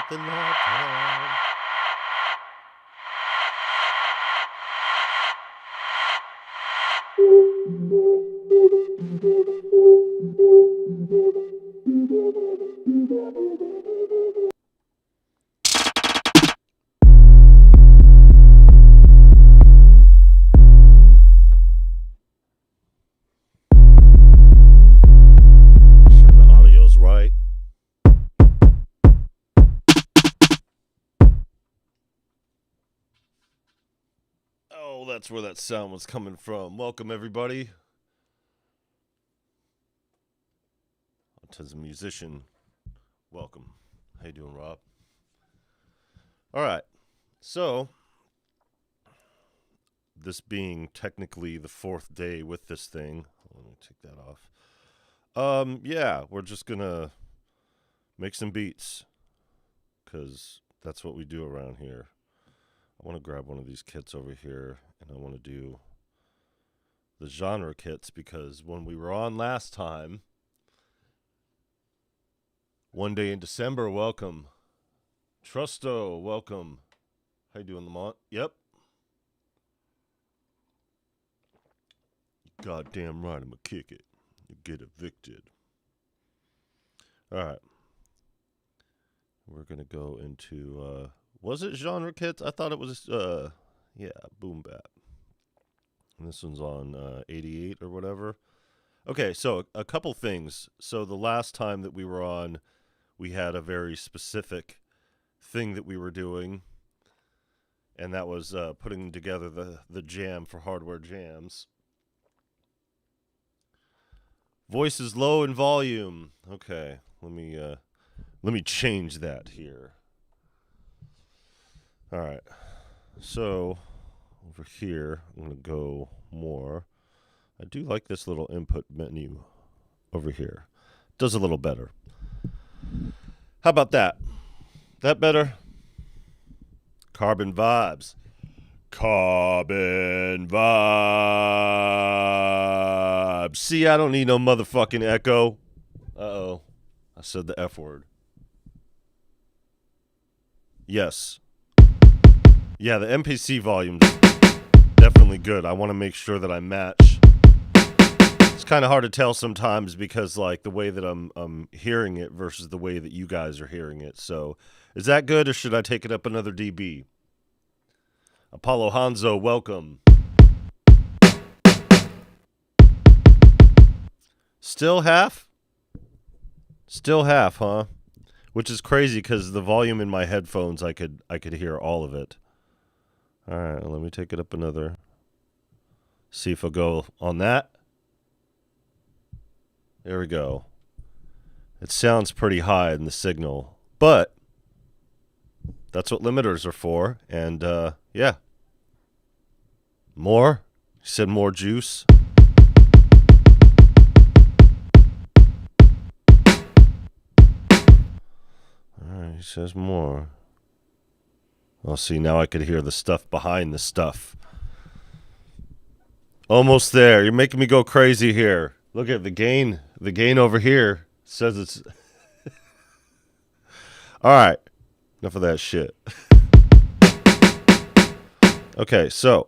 nothing like home. Sure the audio's right. Oh, that's where that sound was coming from. Welcome, everybody. To the musician, welcome. How you doing, Rob? All right. So, this being technically the fourth day with this thing, let me take that off. Yeah, we're just gonna make some beats, because that's what we do around here. I want to grab one of these kits over here, and I want to do the genre kits, because when we were on last time, one day in December, welcome. Trusto, welcome. How you doing, Lamont? Yep. Goddamn right, I'm gonna kick it. You get evicted. All right. We're gonna go into, was it genre kits? I thought it was, yeah, boom bap. And this one's on 88 or whatever. Okay, so a couple things. So the last time that we were on, we had a very specific thing that we were doing, and that was putting together the jam for hardware jams. Voice is low in volume. Okay, let me change that here. All right, so over here I'm gonna go more. I do like this little input menu over here. Does a little better. How about that? That better? Carbon vibes. Carbon vibes. See, I don't need no motherfucking echo. Uh-oh. I said the F word. Yes. Yeah, the MPC volume's definitely good. I want to make sure that I match. It's kind of hard to tell sometimes because, like, the way that I'm hearing it versus the way that you guys are hearing it. So, is that good, or should I take it up another dB? Apollo Hanzo, welcome. Still half? Still half, huh? Which is crazy because the volume in my headphones, I could hear all of it. All right, let me take it up another. See if I'll go on that. There we go. It sounds pretty high in the signal, but that's what limiters are for. And yeah, more. You said more juice. All right, he says more. Well, see, now I could hear the stuff behind the stuff. Almost there. You're making me go crazy here. Look at the gain. The gain over here says it's... All right. Enough of that shit. Okay, so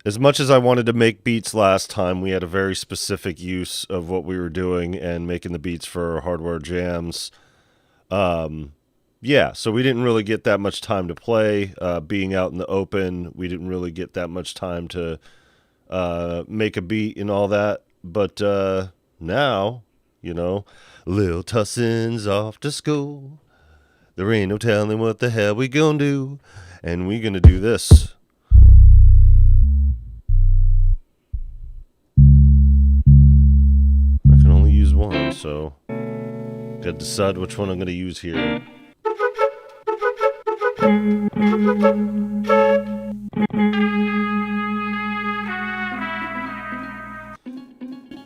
as much as I wanted to make beats last time, we had a very specific use of what we were doing and making the beats for hardware jams. Yeah, so we didn't really get that much time to play. Being out in the open, we didn't really get that much time to make a beat and all that. But now, you know, Lil Tussin's off to school. There ain't no telling what the hell we gonna do. And we gonna do this. I can only use one, so gotta decide which one I'm gonna use here.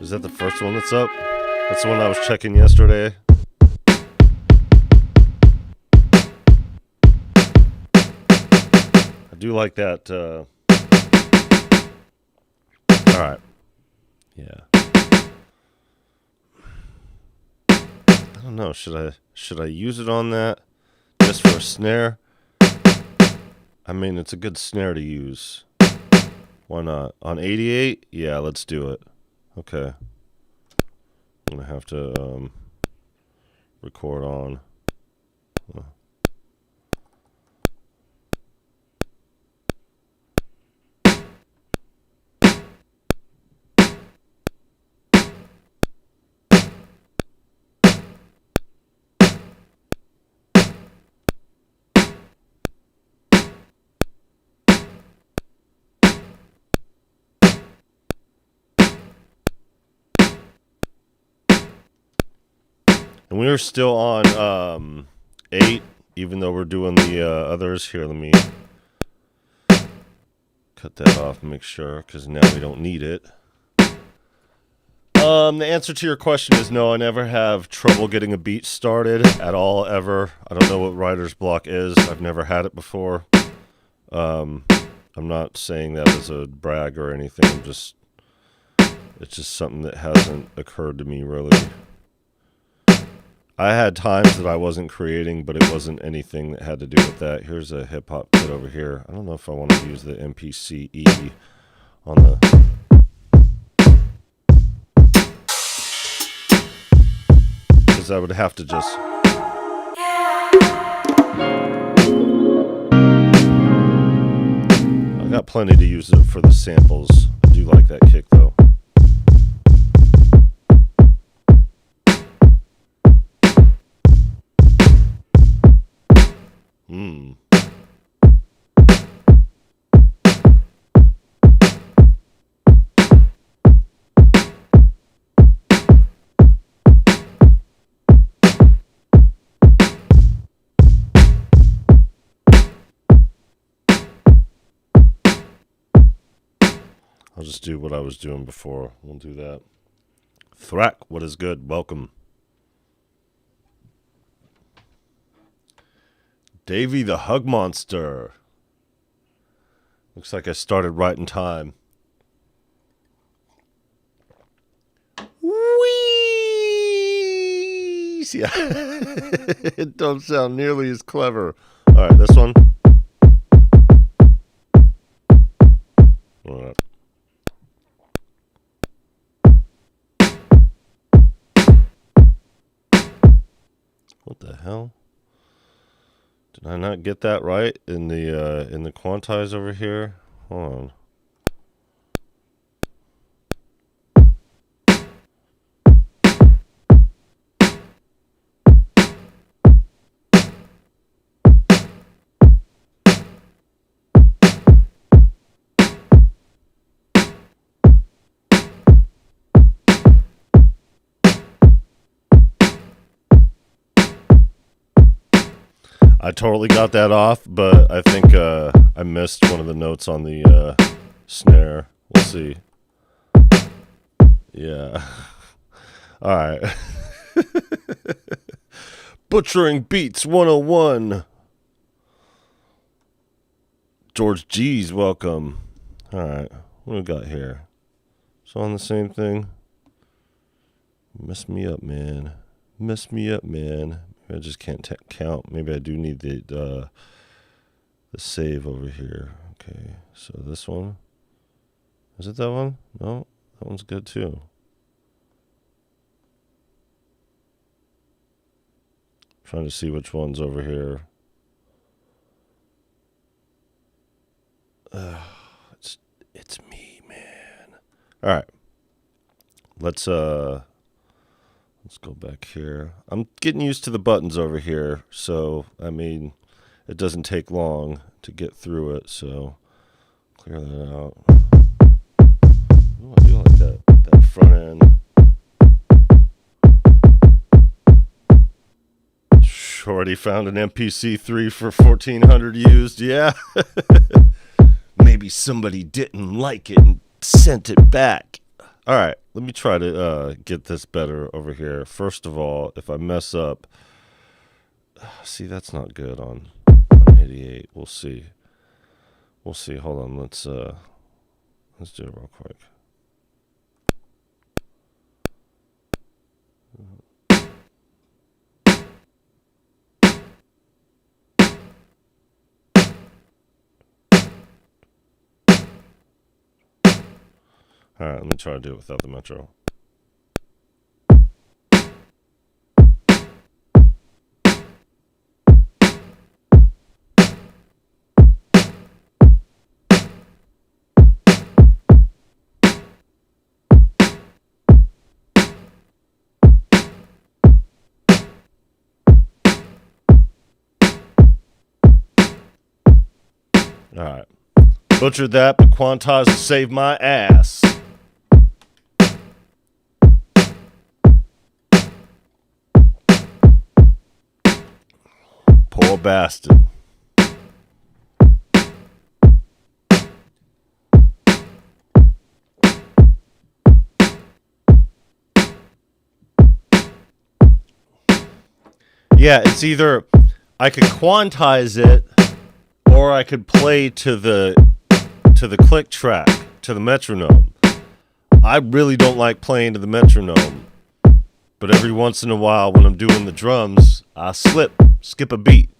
Is that the first one that's up? That's the one I was checking yesterday. I do like that. Alright. Yeah. don't know. Should I use it on that just for a snare? I mean, it's a good snare to use. Why not? On 88? Yeah, let's do it. Okay. I'm gonna have to record on. And we are still on 8, even though we're doing the others. Here, let me cut that off and make sure, because now we don't need it. The answer to your question is no, I never have trouble getting a beat started at all, ever. I don't know what writer's block is. I've never had it before. I'm not saying that as a brag or anything. It's just something that hasn't occurred to me, really. I had times that I wasn't creating, but it wasn't anything that had to do with that. Here's a hip-hop kit over here. I don't know if I want to use the MPC on the... Because I would have to just... I got plenty to use it for the samples. I do like that kick, though. I'll just do what I was doing before. We'll do that. Thrack, what is good? Welcome. Davey the Hug Monster. Looks like I started right in time. Whee! Yeah. It don't sound nearly as clever. All right, this one. All right. What the hell? Did I not get that right in the quantize over here? Hold on. I totally got that off, but I think I missed one of the notes on the snare. We'll see. Yeah. All right. Butchering Beats 101. George G's, welcome. All right. What do we got here? It's on the same thing. Mess me up, man. Mess me up, man. I just can't count. Maybe I do need the save over here. Okay, so this one. Is it that one? No, that one's good too. Trying to see which one's over here. It's me, man. All right. Let's go back here. I'm getting used to the buttons over here, so I mean, it doesn't take long to get through it. So clear that out. Ooh, I do like that front end. Shorty found an MPC 3 for 1,400 used. Yeah. Maybe somebody didn't like it and sent it back. All right, let me try to get this better over here. First of all, if I mess up, see, that's not good on 88. We'll see. We'll see. Hold on. Let's do it real quick. Alright, let me try to do it without the metro. Alright. Butchered that, but quantized to save my ass. Poor bastard. Yeah, it's either I could quantize it or I could play to the click track, to the metronome. I really don't like playing to the metronome, but every once in a while when I'm doing the drums, I skip a beat,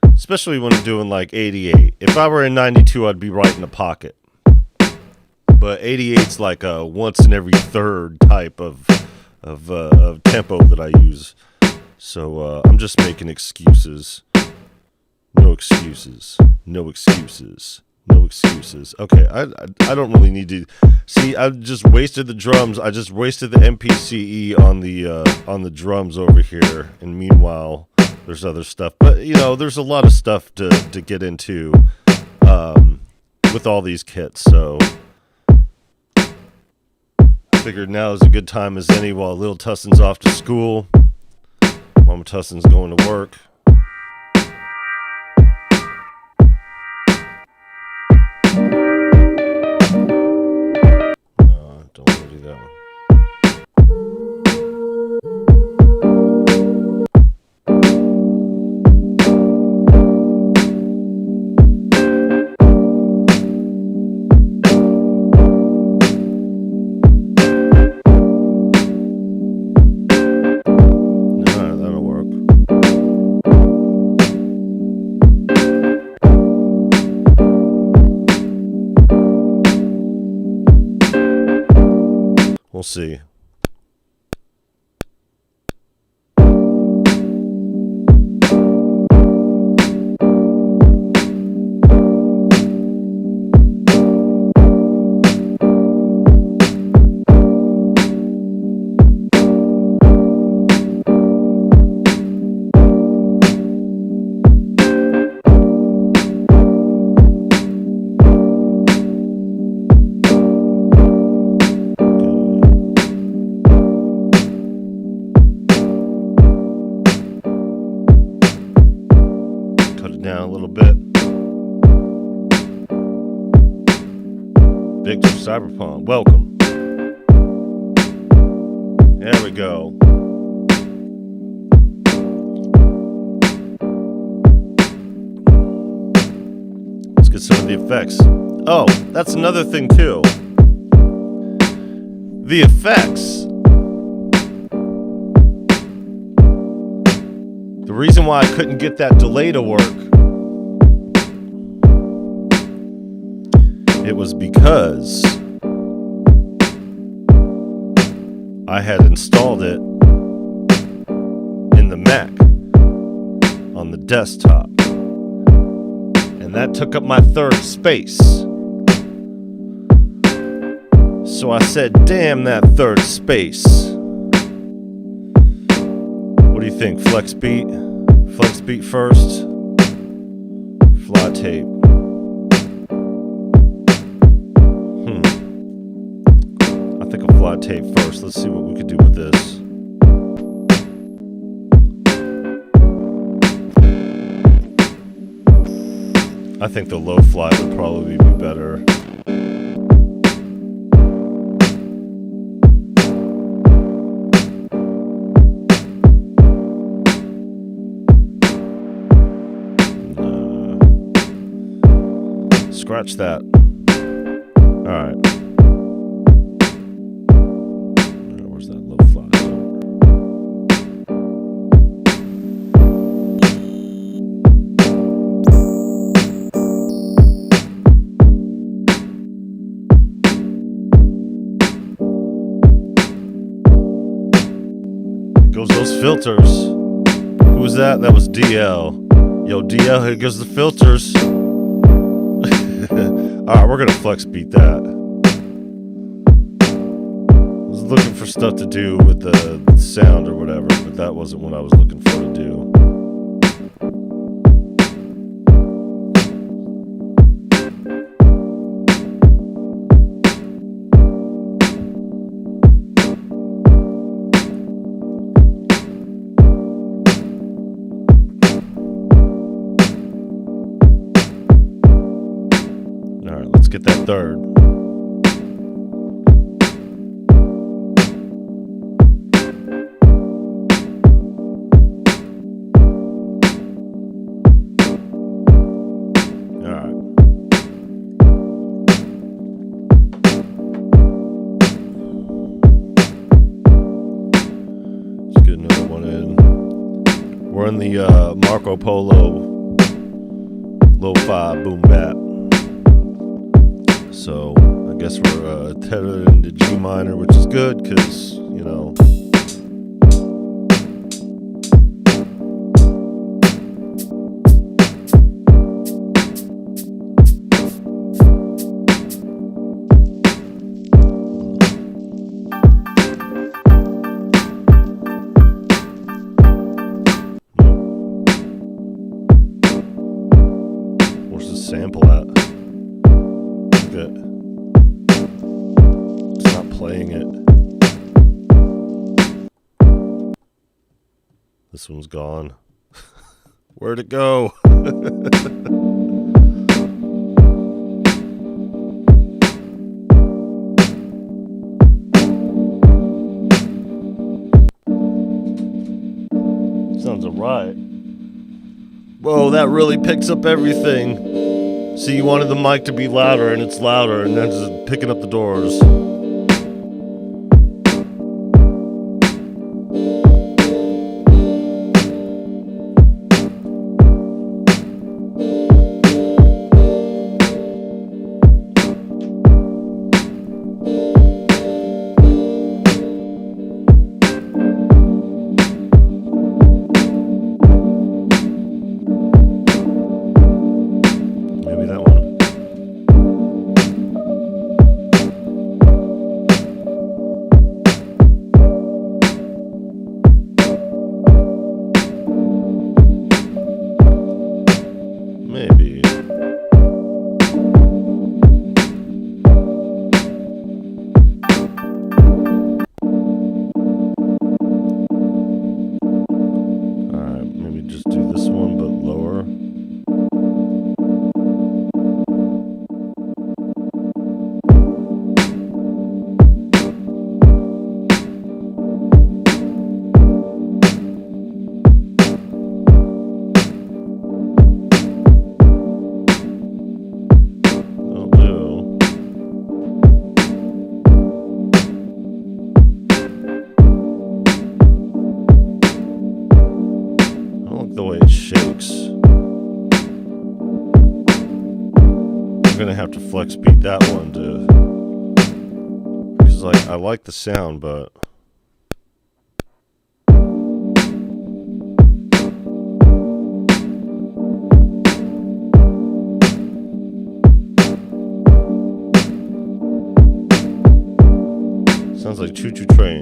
especially when I'm doing like 88. If I were in 92, I'd be right in the pocket, but 88's like a once in every third type of tempo that I use. So I'm just making excuses. No excuses. No excuses. No excuses. Okay, I don't really need to see. I just wasted the drums. I just wasted the MPC on the drums over here. And meanwhile, there's other stuff. But you know, there's a lot of stuff to get into with all these kits. So I figured now is a good time as any while Lil Tussin's off to school. Mama Tussin's going to work. Don't want to do that one. We'll see. Down a little bit. Victor Cyberpunk, welcome. There we go. Let's get some of the effects. Oh, that's another thing too. The effects. The reason why I couldn't get that delay to work, it was because I had installed it in the Mac on the desktop, and that took up my third space. So I said, damn that third space. What do you think? Flex beat first? Fly tape. I think I'll fly tape first. Let's see what we could do with this. I think the low fly would probably be better. Scratch that. Alright. Where's that low fly? filters. Who was that? That was DL. Yo, DL, here goes the filters. Alright, we're gonna flex beat that. I was looking for stuff to do with the sound or whatever, but that wasn't what I was looking for to do. Alright, let's get that third. We're in the Marco Polo lo-fi boom bap. So I guess we're tethered into G minor, which is good because, you know, sample at. Good. It's not playing it. This one's gone. Where'd it go? Sounds alright. Whoa, that really picks up everything. See, you wanted the mic to be louder, and it's louder, and then just picking up the doors. Maybe. Alright, maybe just do this one but lower. The way it shakes. I'm gonna have to flex beat that one to, because like I like the sound, but sounds like Choo Choo Train.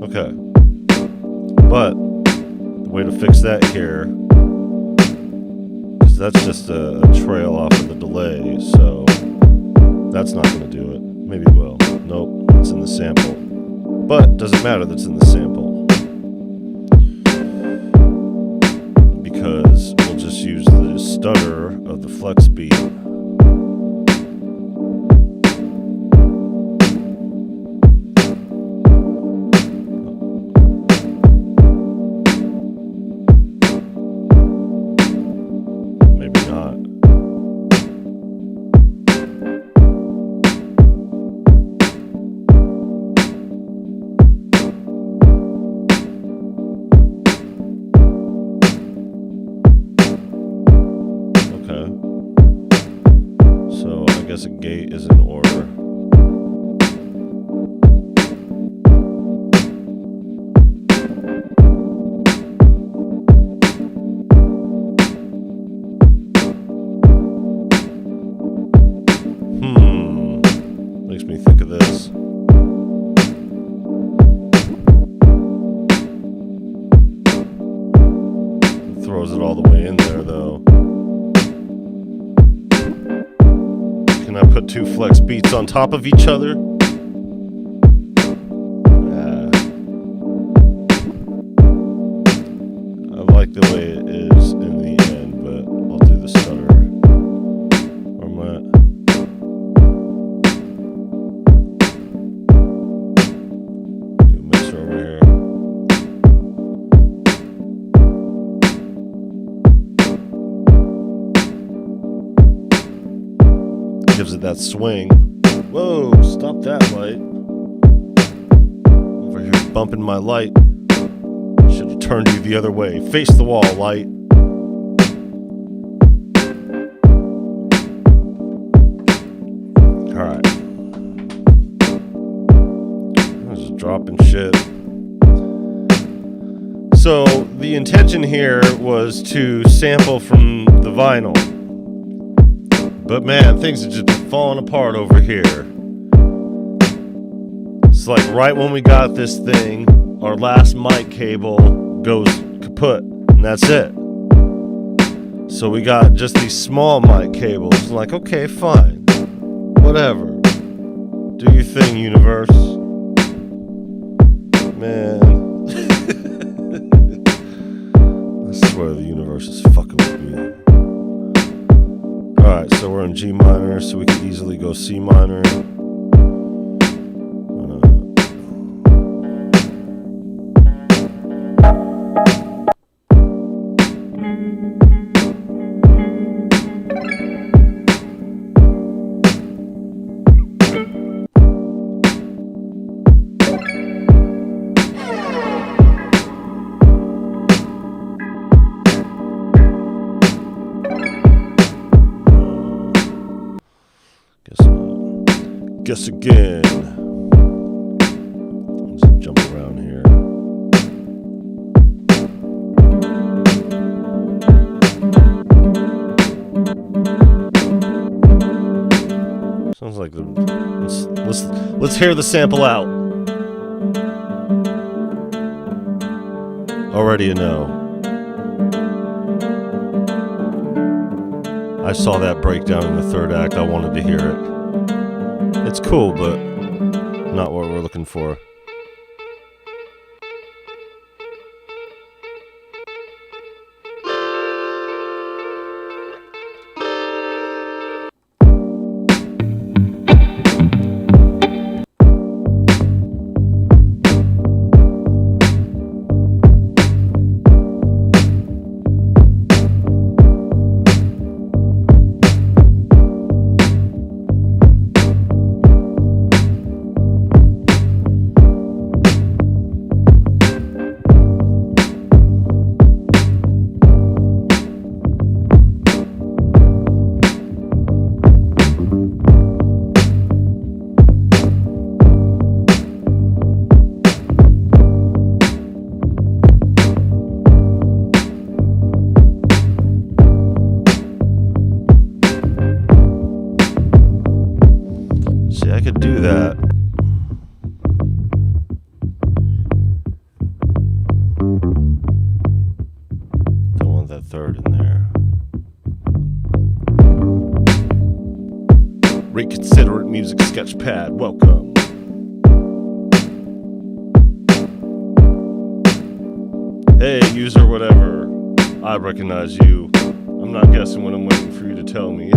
Okay, but the way to fix that here, because that's just a trail off of the delay, so that's not going to do it. Maybe it will. Nope, it's in the sample. But doesn't matter that's in the sample, because we'll just use the stutter of the flex beat. is in order. Makes me think of this. Throws it all the way in there, though. Can I put two flex beats on top of each other? I like the way it is in the end, but I'll do the stutter. Where am I at? Do a mixer over here. Gives it that swing. Whoa, stop that light. Over here bumping my light. Should have turned you the other way. Face the wall, light. Alright. I'm just dropping shit. So, the intention here was to sample from the vinyl. But man, things are just falling apart over here. It's like right when we got this thing, our last mic cable goes kaput, and that's it. So we got just these small mic cables. I'm like, okay, fine. Whatever. Do your thing, universe. Man. I swear the universe is fucking with me. Alright, so we're in G minor, so we can easily go C minor. Guess again. Let's jump around here. Sounds like the. Let's hear the sample out. Already a no. I saw that breakdown in the third act. I wanted to hear it. It's cool, but not what we're looking for. I could do that. Don't want that third in there. Reconsider it, music sketchpad. Welcome. Hey, user, whatever. I recognize you. I'm not guessing when I'm waiting for you to tell me.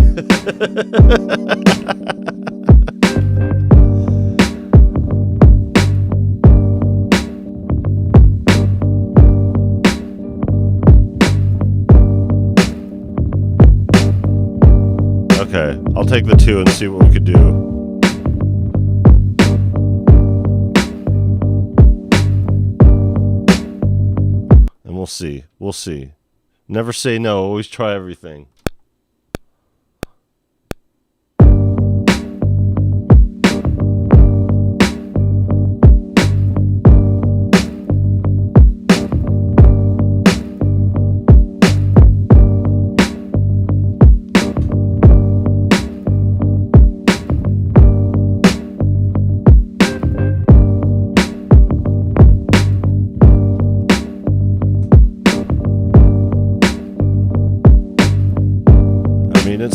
Okay, I'll take the 2 and see what we could do. And we'll see. We'll see. Never say no, always try everything.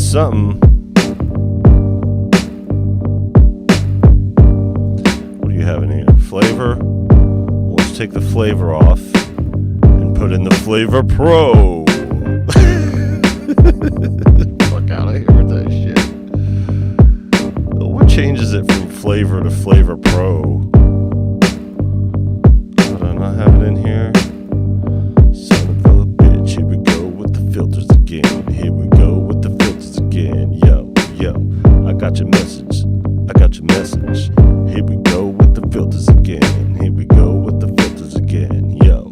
something. What do you have in here? Flavor? Let's take the flavor off and put in the Flavor Pro. Fuck out of here with that shit. What changes it from flavor to Flavor Pro? Did I not have it in here? Son of a bitch, here we go with the filters again. Here we go with the filters again. Yo, I got your message. I got your message. Here we go with the filters again. Here we go with the filters again. Yo,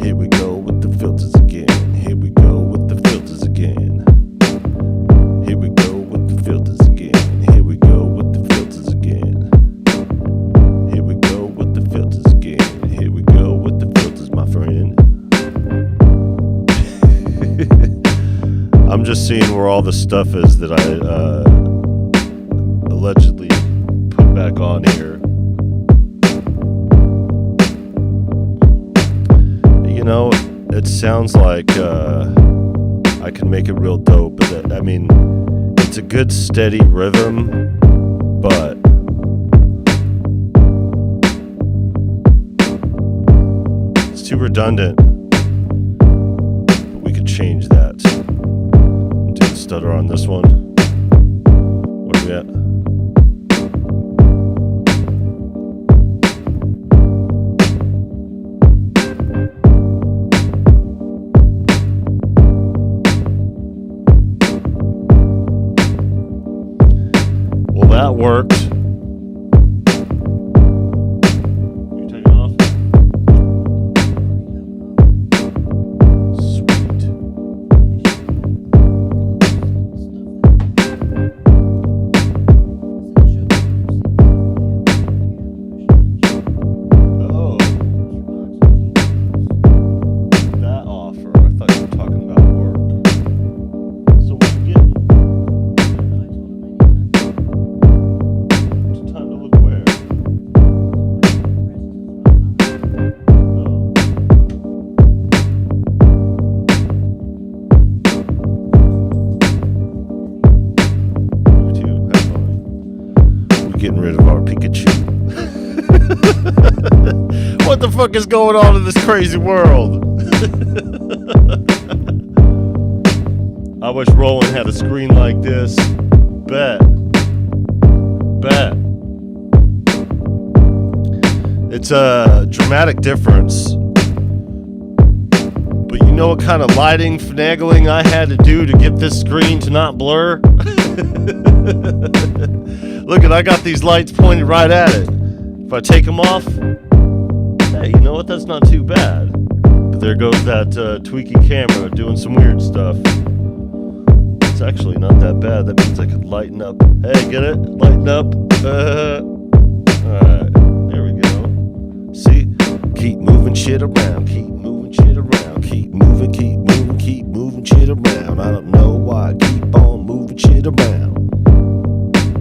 here we go with the filters again. Here we go with the filters again. Here we go with the filters again. Here we go with the filters again. Here we go with the filters again. Here we go with the filters, my friend. I'm just seeing where all the stuff is that I allegedly put back on here. You know, it sounds like I can make it real dope, but I mean, it's a good steady rhythm, but it's too redundant. But we could change that. Do the stutter on this one. Where are we at? That worked. You take it off? Sweet. Oh. That offer. I thought you were talking about work. So what you getting? Getting rid of our Pikachu. What the fuck is going on in this crazy world? I wish Roland had a screen like this. Bet. It's a dramatic difference. But you know what kind of lighting finagling I had to do to get this screen to not blur? Look, I got these lights pointed right at it. If I take them off, hey, you know what? That's not too bad. But there goes that tweaky camera doing some weird stuff. It's actually not that bad. That means I could lighten up. Hey, get it? Lighten up. Alright, there we go. See? Keep moving shit around. Keep moving shit around. Keep moving shit around. I don't know why I keep on moving shit around.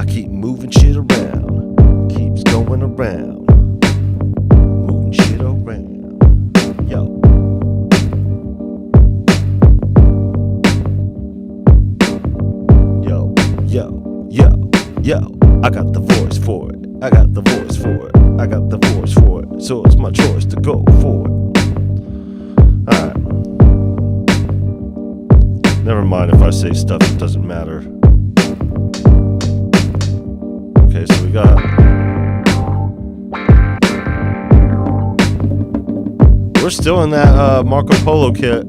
Keep moving shit around. Keeps going around. Moving shit around. Yo. I got the voice for it. I got the voice for it. I got the voice for it. So it's my choice to go for it. Alright. Never mind if I say stuff that doesn't matter. Okay, so we got... We're still in that Marco Polo kit.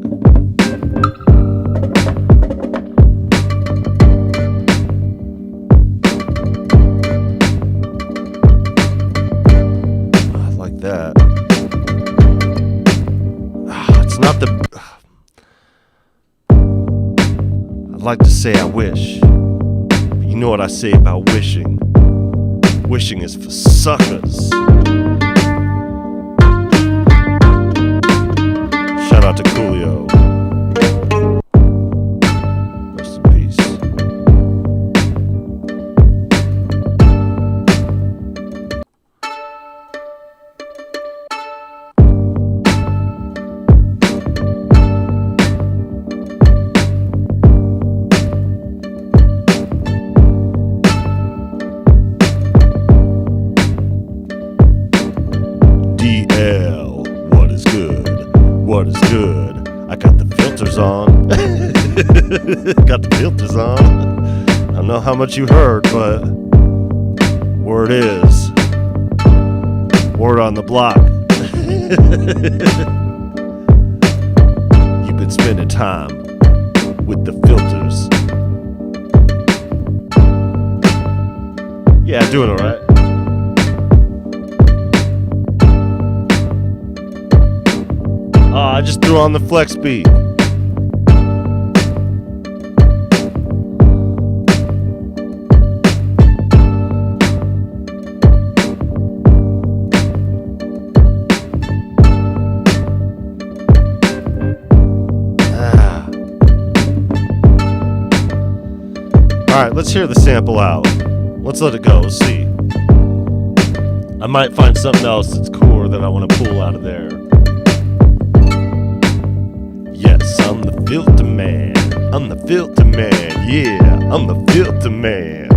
I like that. It's not the... I'd like to say I wish. But you know what I say about wishing. Wishing is for suckers. Shout out to Coolio. Rest in peace. on. Got the filters on. I don't know how much you heard, but word is, word on the block. You've been spending time with the filters. Yeah, doing alright. Oh, I just threw on the flex beat. Alright, let's hear the sample out. Let's let it go. Let's see. I might find something else that's cooler that I want to pull out of there. Yes, I'm the filter man. I'm the filter man. Yeah, I'm the filter man.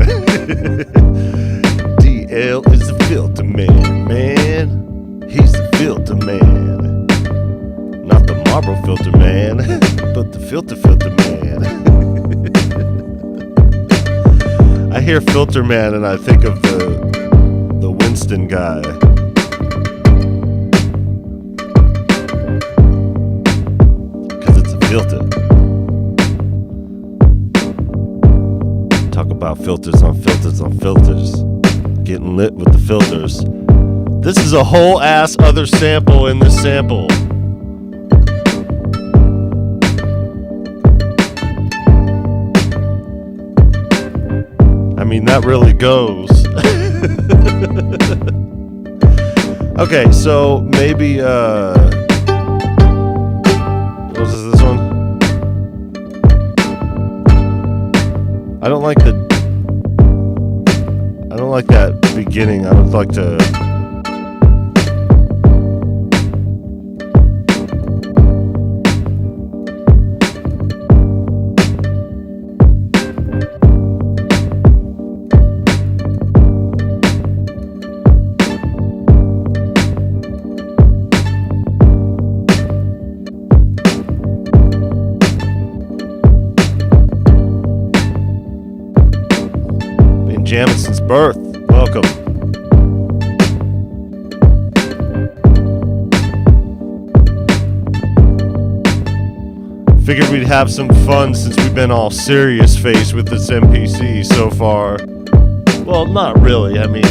DL is the filter man, man. He's the filter man. Not the marble filter man, but the filter man. I hear filter man and I think of the Winston guy. Filter. Talk about filters on filters on filters. Getting lit with the filters. This is a whole ass other sample in this sample. I mean, that really goes. Okay, so maybe what is this one? I don't like that beginning. I would like to. Jamming since birth. Welcome. Figured we'd have some fun since we've been all serious faced with this MPC so far. Well, not really. I mean,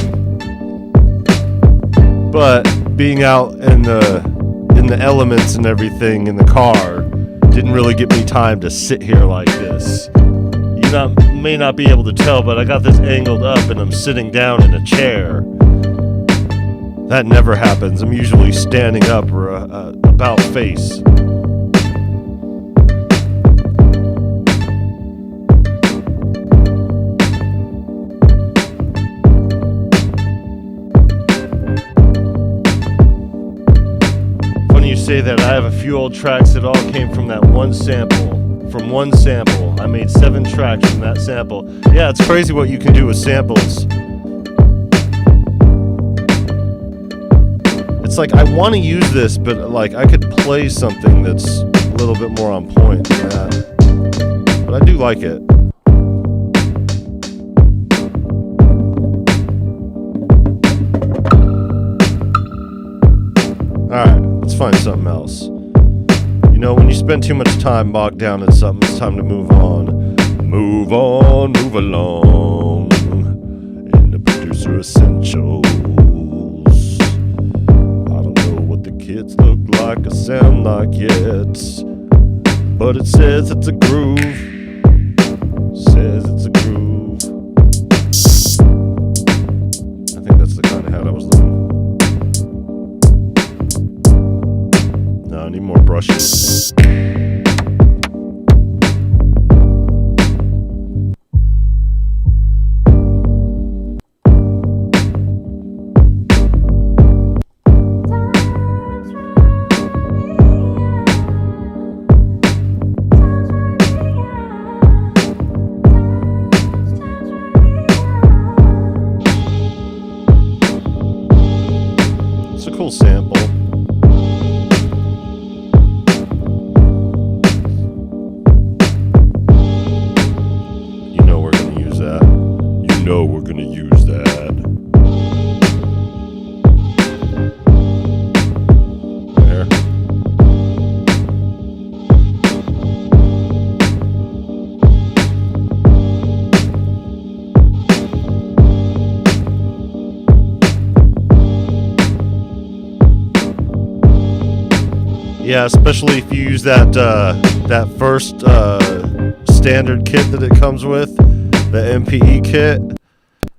but being out in the elements and everything in the car didn't really give me time to sit here like this. May not be able to tell, but I got this angled up and I'm sitting down in a chair. That never happens. I'm usually standing up or about face. Funny you say that. I have a few old tracks that all came from that one sample. From one sample. I made 7 tracks from that sample. Yeah, it's crazy what you can do with samples. It's like I want to use this, but like I could play something that's a little bit more on point than that. But I do like it. Alright, let's find something else. You know, when you spend too much time bogged down in something, it's time to move on. Move on, move along. In the producer essentials. I don't know what the kids look like or sound like yet, but it says it's a groove. Says it's a groove. I think that's the kind of hat I was looking for. No, I need more brushes. It's a cool sample. Yeah, especially if you use that that first standard kit that it comes with, the MPE kit.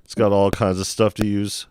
It's got all kinds of stuff to use.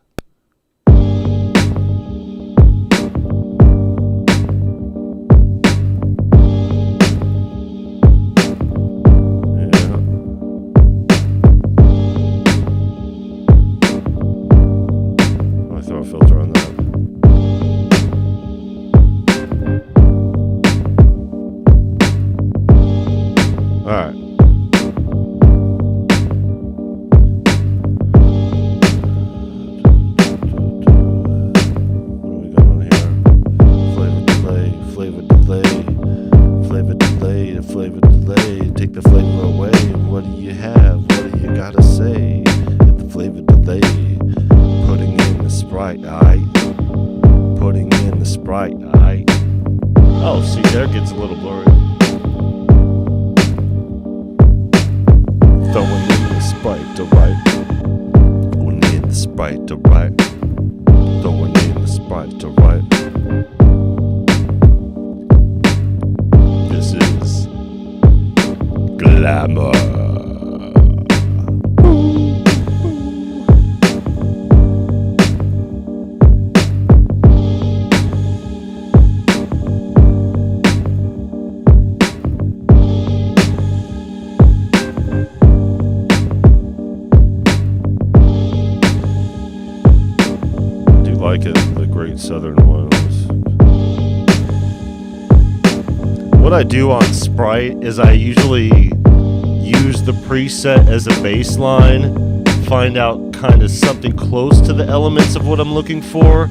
What I do on Sprite is I usually use the preset as a baseline, find out kind of something close to the elements of what I'm looking for,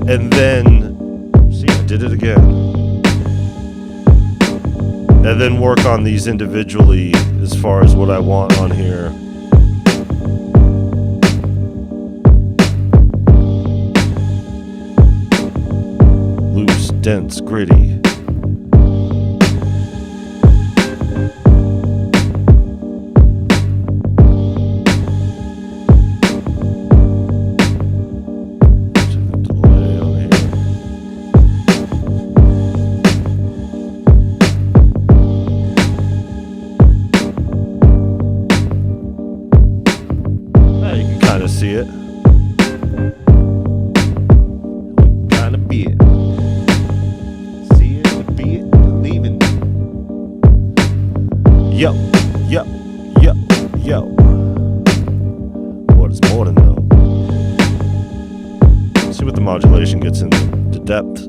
and then, see, I did it again, and then work on these individually as far as what I want on here. Loose, dense, gritty. See it. Kinda be it. See it, be it, believe it. Yo, yo, yo, yo. What is more than though? See what the modulation gets in the depth.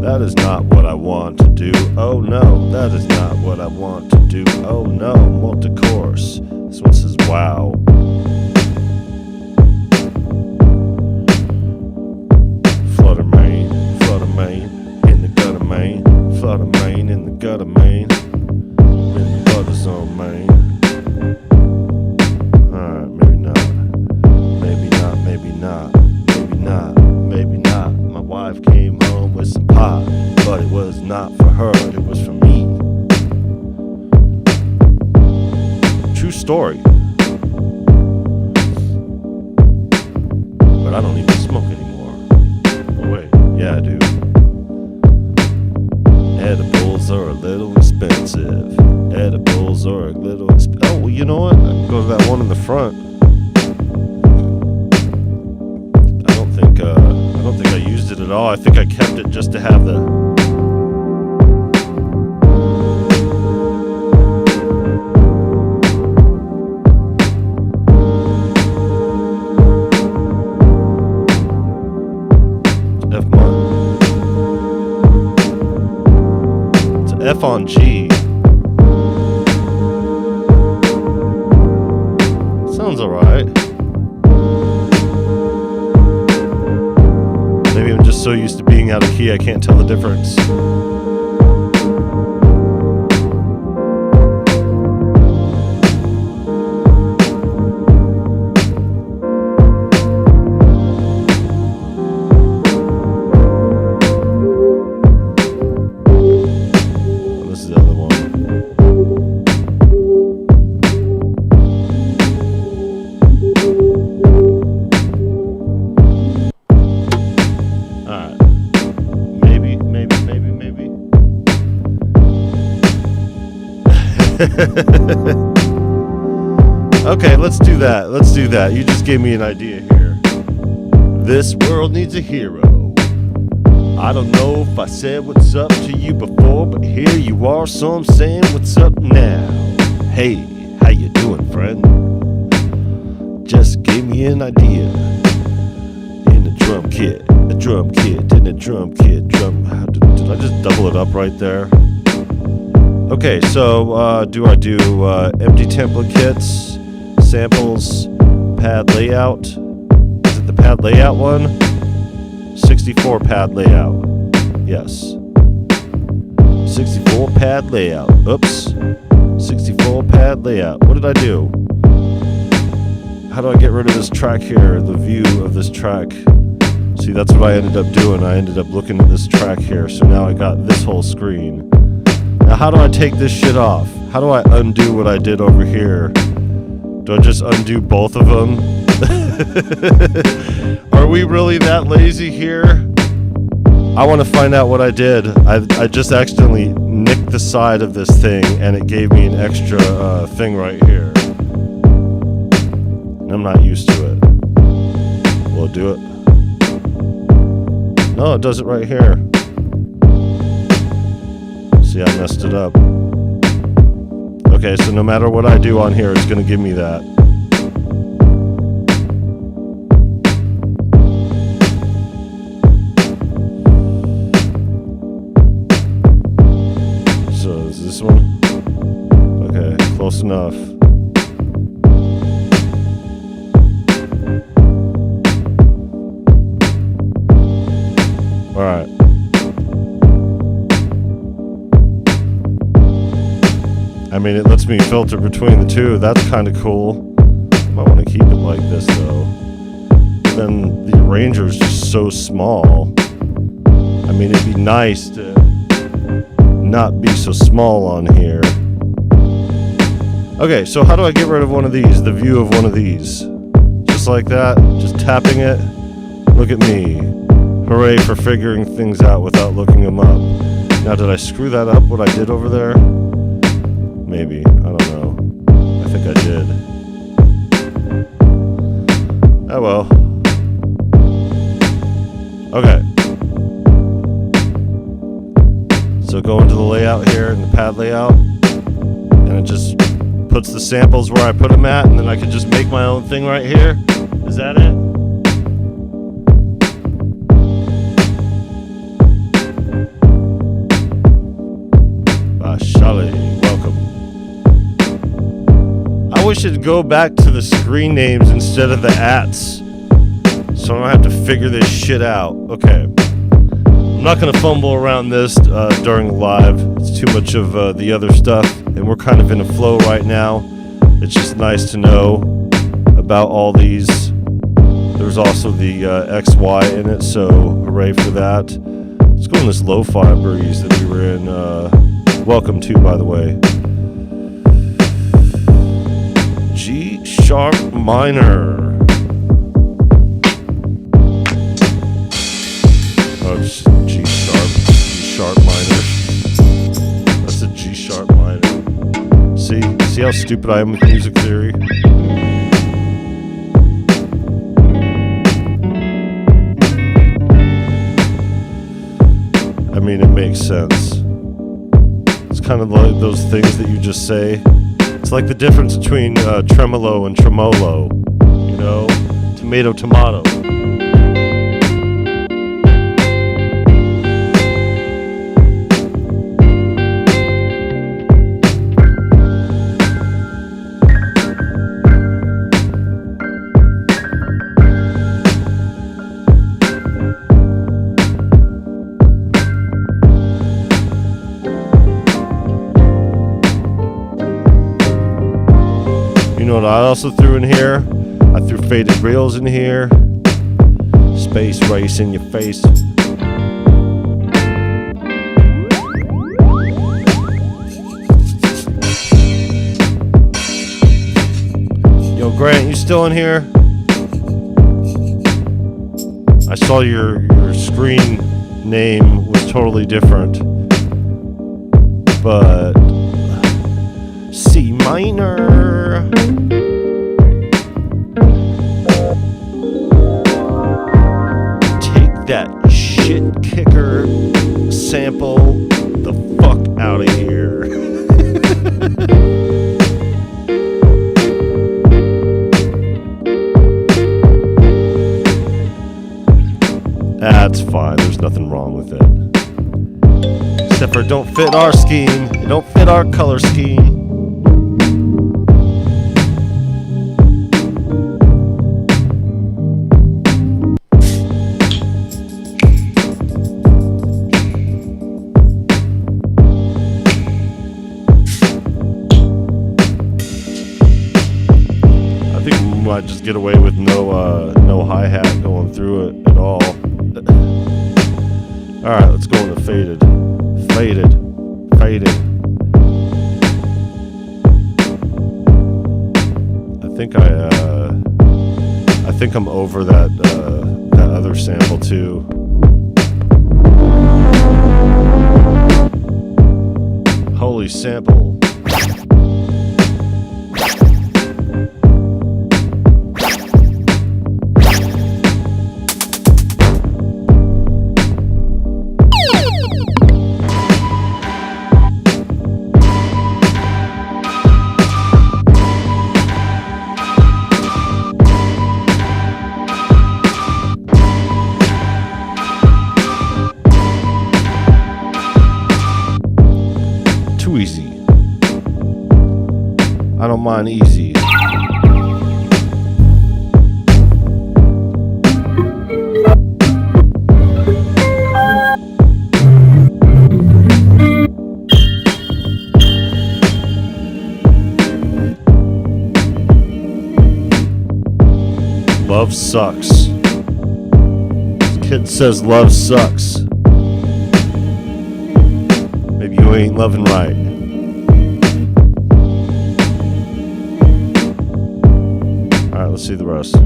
That is not what I want to do. Oh no, that is not what I want to do. Oh no, multi-course. This one says wow. Flutter main, in the gutter main, flutter main, in the gutter main, in the butter zone main. Alright, maybe not. Maybe not, maybe not, maybe not, maybe not. My wife came home with some pop, but it was not for her, it was for me. True story. But I don't even smoke anymore. Oh wait, yeah I do. Edibles are a little expensive. Edibles are a little expensive. Oh, well, you know what? I can go to that one in the front. I don't think I used it at all. I think I kept it just to have the F on G. Sounds alright. Maybe I'm just so used to being out of key I can't tell the difference. Okay, let's do that. Let's do that. You just gave me an idea here. This world needs a hero. I don't know if I said what's up to you before, but here you are, so I'm saying what's up now. Hey, how you doing, friend? Just gave me an idea. In the drum kit, the drum kit, in the drum kit, drum. Did I just double it up right there? Okay, so do I do empty template kits, samples, pad layout? Is it the pad layout one? 64 pad layout. Yes. 64 pad layout. Oops. 64 pad layout. What did I do? How do I get rid of this track here? The view of this track. See, that's what I ended up doing. I ended up looking at this track here. So now I got this whole screen. Now how do I take this shit off? How do I undo what I did over here? Do I just undo both of them? Are we really that lazy here? I want to find out what I did. I just accidentally nicked the side of this thing and it gave me an extra thing right here. And I'm not used to it. Will it do it? No, it does it right here. See, I messed it up. Okay, so no matter what I do on here, it's going to give me that. So, is this one? Okay, close enough. Alright. I mean, it lets me filter between the two. That's kind of cool. I might want to keep it like this, though. But then the arranger is just so small. I mean, it'd be nice to not be so small on here. Okay, so how do I get rid of one of these? The view of one of these. Just like that. Just tapping it. Look at me. Hooray for figuring things out without looking them up. Now, did I screw that up, what I did over there? Maybe. I don't know. I think I did. Oh well. Okay. So go into the layout here, in the pad layout, and it just puts the samples where I put them at, and then I can just make my own thing right here. Is that it? Welcome. I wish it'd go back to the screen names instead of the ats, so I don't have to figure this shit out. Okay. I'm not going to fumble around this during the live. It's too much of the other stuff, and we're kind of in a flow right now. It's just nice to know about all these. There's also the XY in it, so hooray for that. Let's go in this lo-fi breeze that we were in. Welcome to, by the way. G sharp minor. Oh, it's G sharp minor. That's a G sharp minor. See how stupid I am with music theory? I mean, it makes sense. It's kind of like those things that you just say. It's like the difference between tremolo and tremolo. You know? Tomato, tomato. You know what I also threw in here? I threw faded reels in here. Space race in your face. Yo, Grant, you still in here? I saw your screen name was totally different. But C minor. sample the fuck out of here. That's fine. There's nothing wrong with it. Except for it don't fit our scheme. It don't fit our color scheme. I think we might just get away with no hi-hat going through it at all. Alright, let's go into faded. Faded. I think I'm over that other sample too. Holy sample. Too easy. I don't mind easy. Love sucks. This kid says love sucks. Maybe you ain't loving right. Alright, let's see the rest.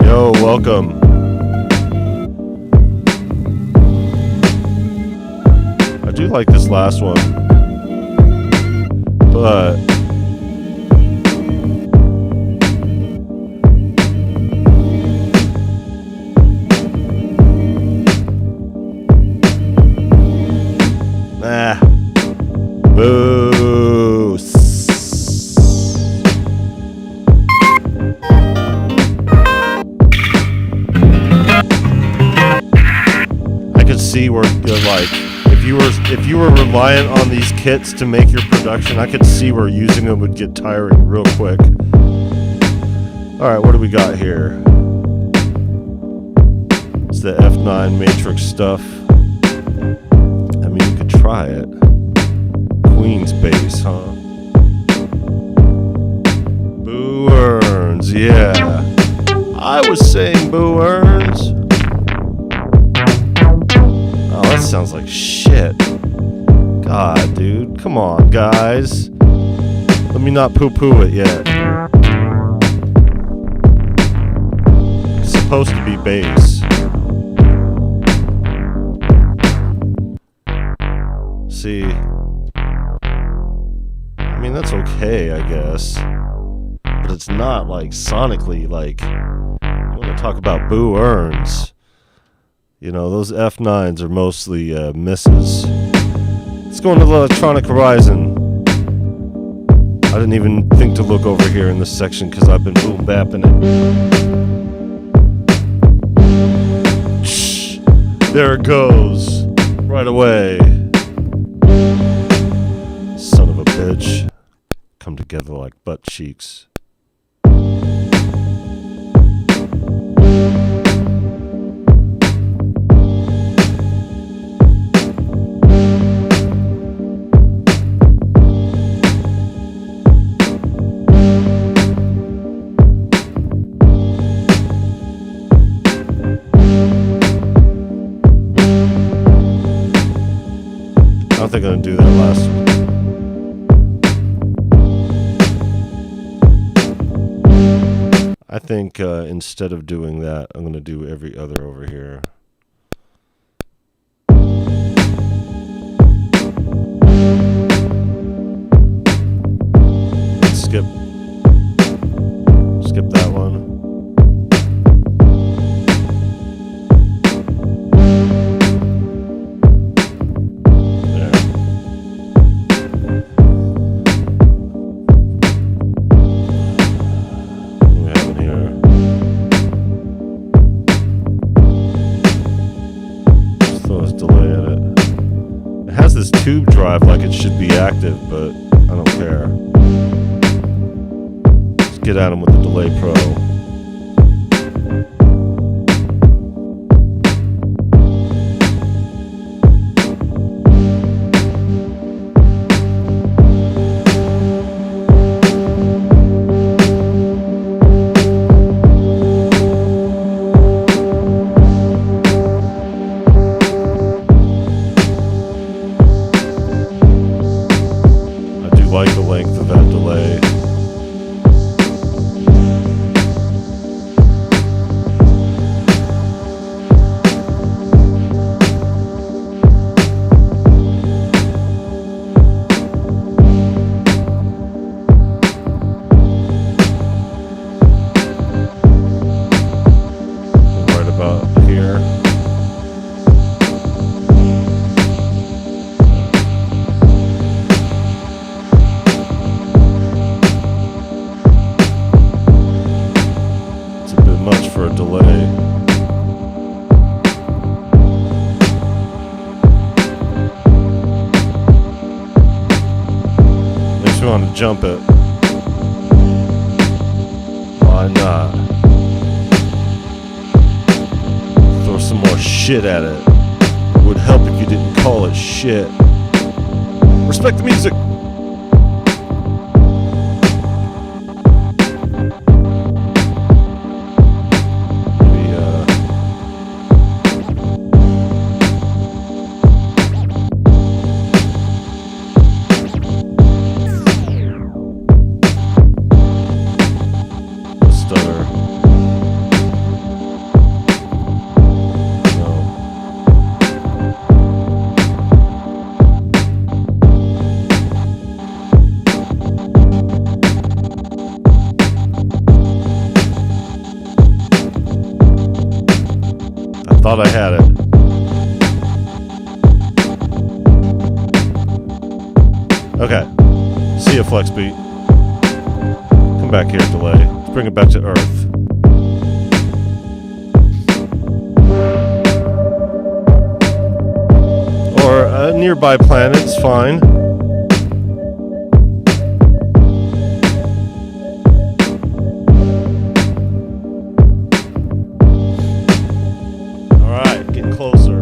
Yo, welcome. I do like this last one, but boo. I could see where you're like, if you were reliant on these kits to make your production, I could see where using them would get tiring real quick. Alright, what do we got here? It's the F9 Matrix stuff. I mean, you could try it. Queen's bass, huh? Boo Earns, yeah. I was saying Boo Earns. Oh, that sounds like shit. God, dude. Come on, guys. Let me not poo-poo it yet. It's supposed to be bass. See, I mean, that's okay, I guess. But it's not, like, sonically, like, you want to talk about Boo Earns. You know, those F9s are mostly misses. Let's go into the Electronic Horizon. I didn't even think to look over here in this section because I've been boom bapping it. Shh, there it goes. Right away. Son of a bitch. Come together like butt cheeks. I don't think I'm gonna do that last one. think instead of doing that, I'm going to do every other over here. Skip that one. There. What do we have in here? Just throw this delay at it. It has this tube drive like it should be active, but I don't care. Get at him with the Delay Pro. I do like the length of that delay. For a delay. Makes me want to jump it. Why not? Throw some more shit at it. It would help if you didn't call it shit. Respect the music. Thought I had it. Okay. See ya, Flex Beat. Come back here, delay. Let's bring it back to Earth. Or a nearby planet's fine. Closer.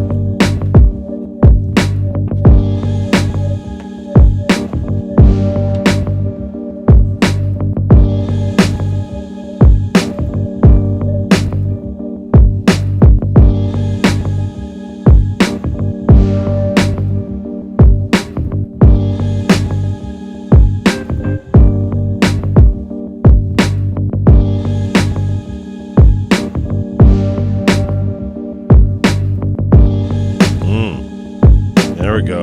There we go.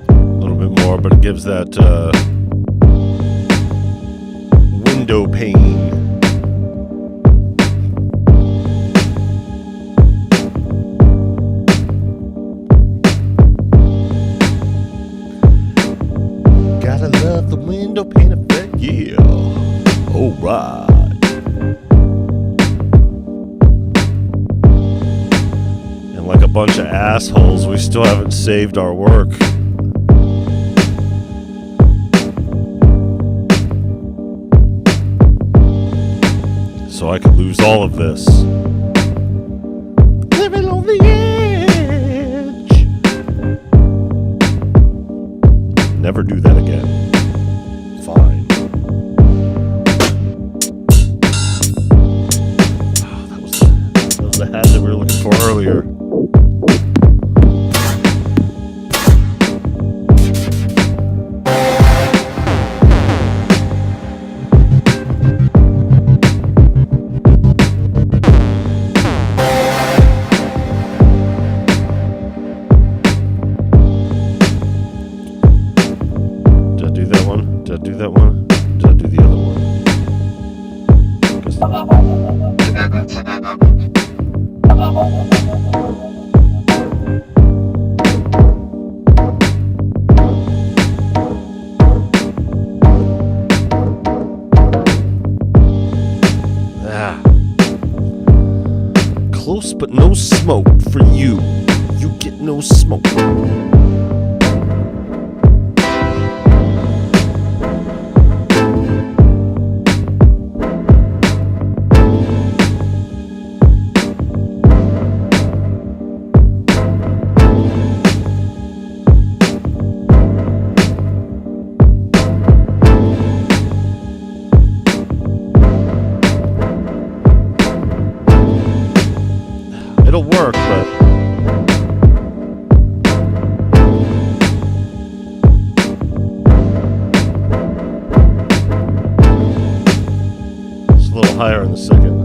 A little bit more, but it gives that window pane. Gotta love the window pane effect, yeah. Alright. And like a bunch of assholes, we still haven't saved our work. So I could lose all of this. Living on the edge. Never do that again. Fine. Oh, that was the hat that we were looking for earlier. Close but no smoke for you. You get no smoke. It'll work, but it's a little higher in the second.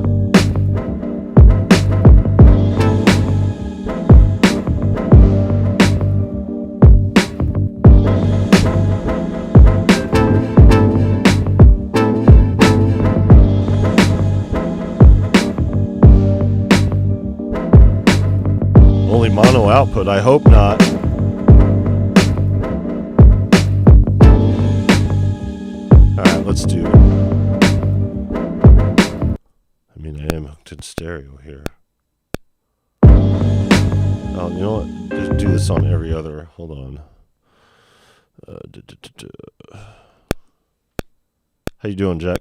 Only mono output, I hope not. Alright, let's do. I mean, I am hooked in stereo here. Oh, you know what? Just do this on every other. Hold on. How you doing, Jack?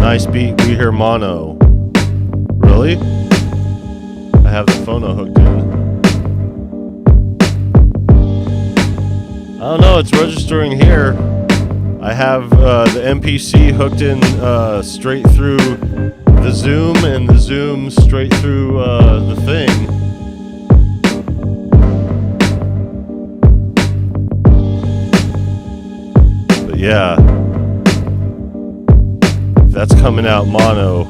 Nice beat, we hear mono. Really? I have the phono hooked in. I don't know, it's registering here. I have the MPC hooked in straight through the Zoom and the Zoom straight through the thing. But yeah. That's coming out mono,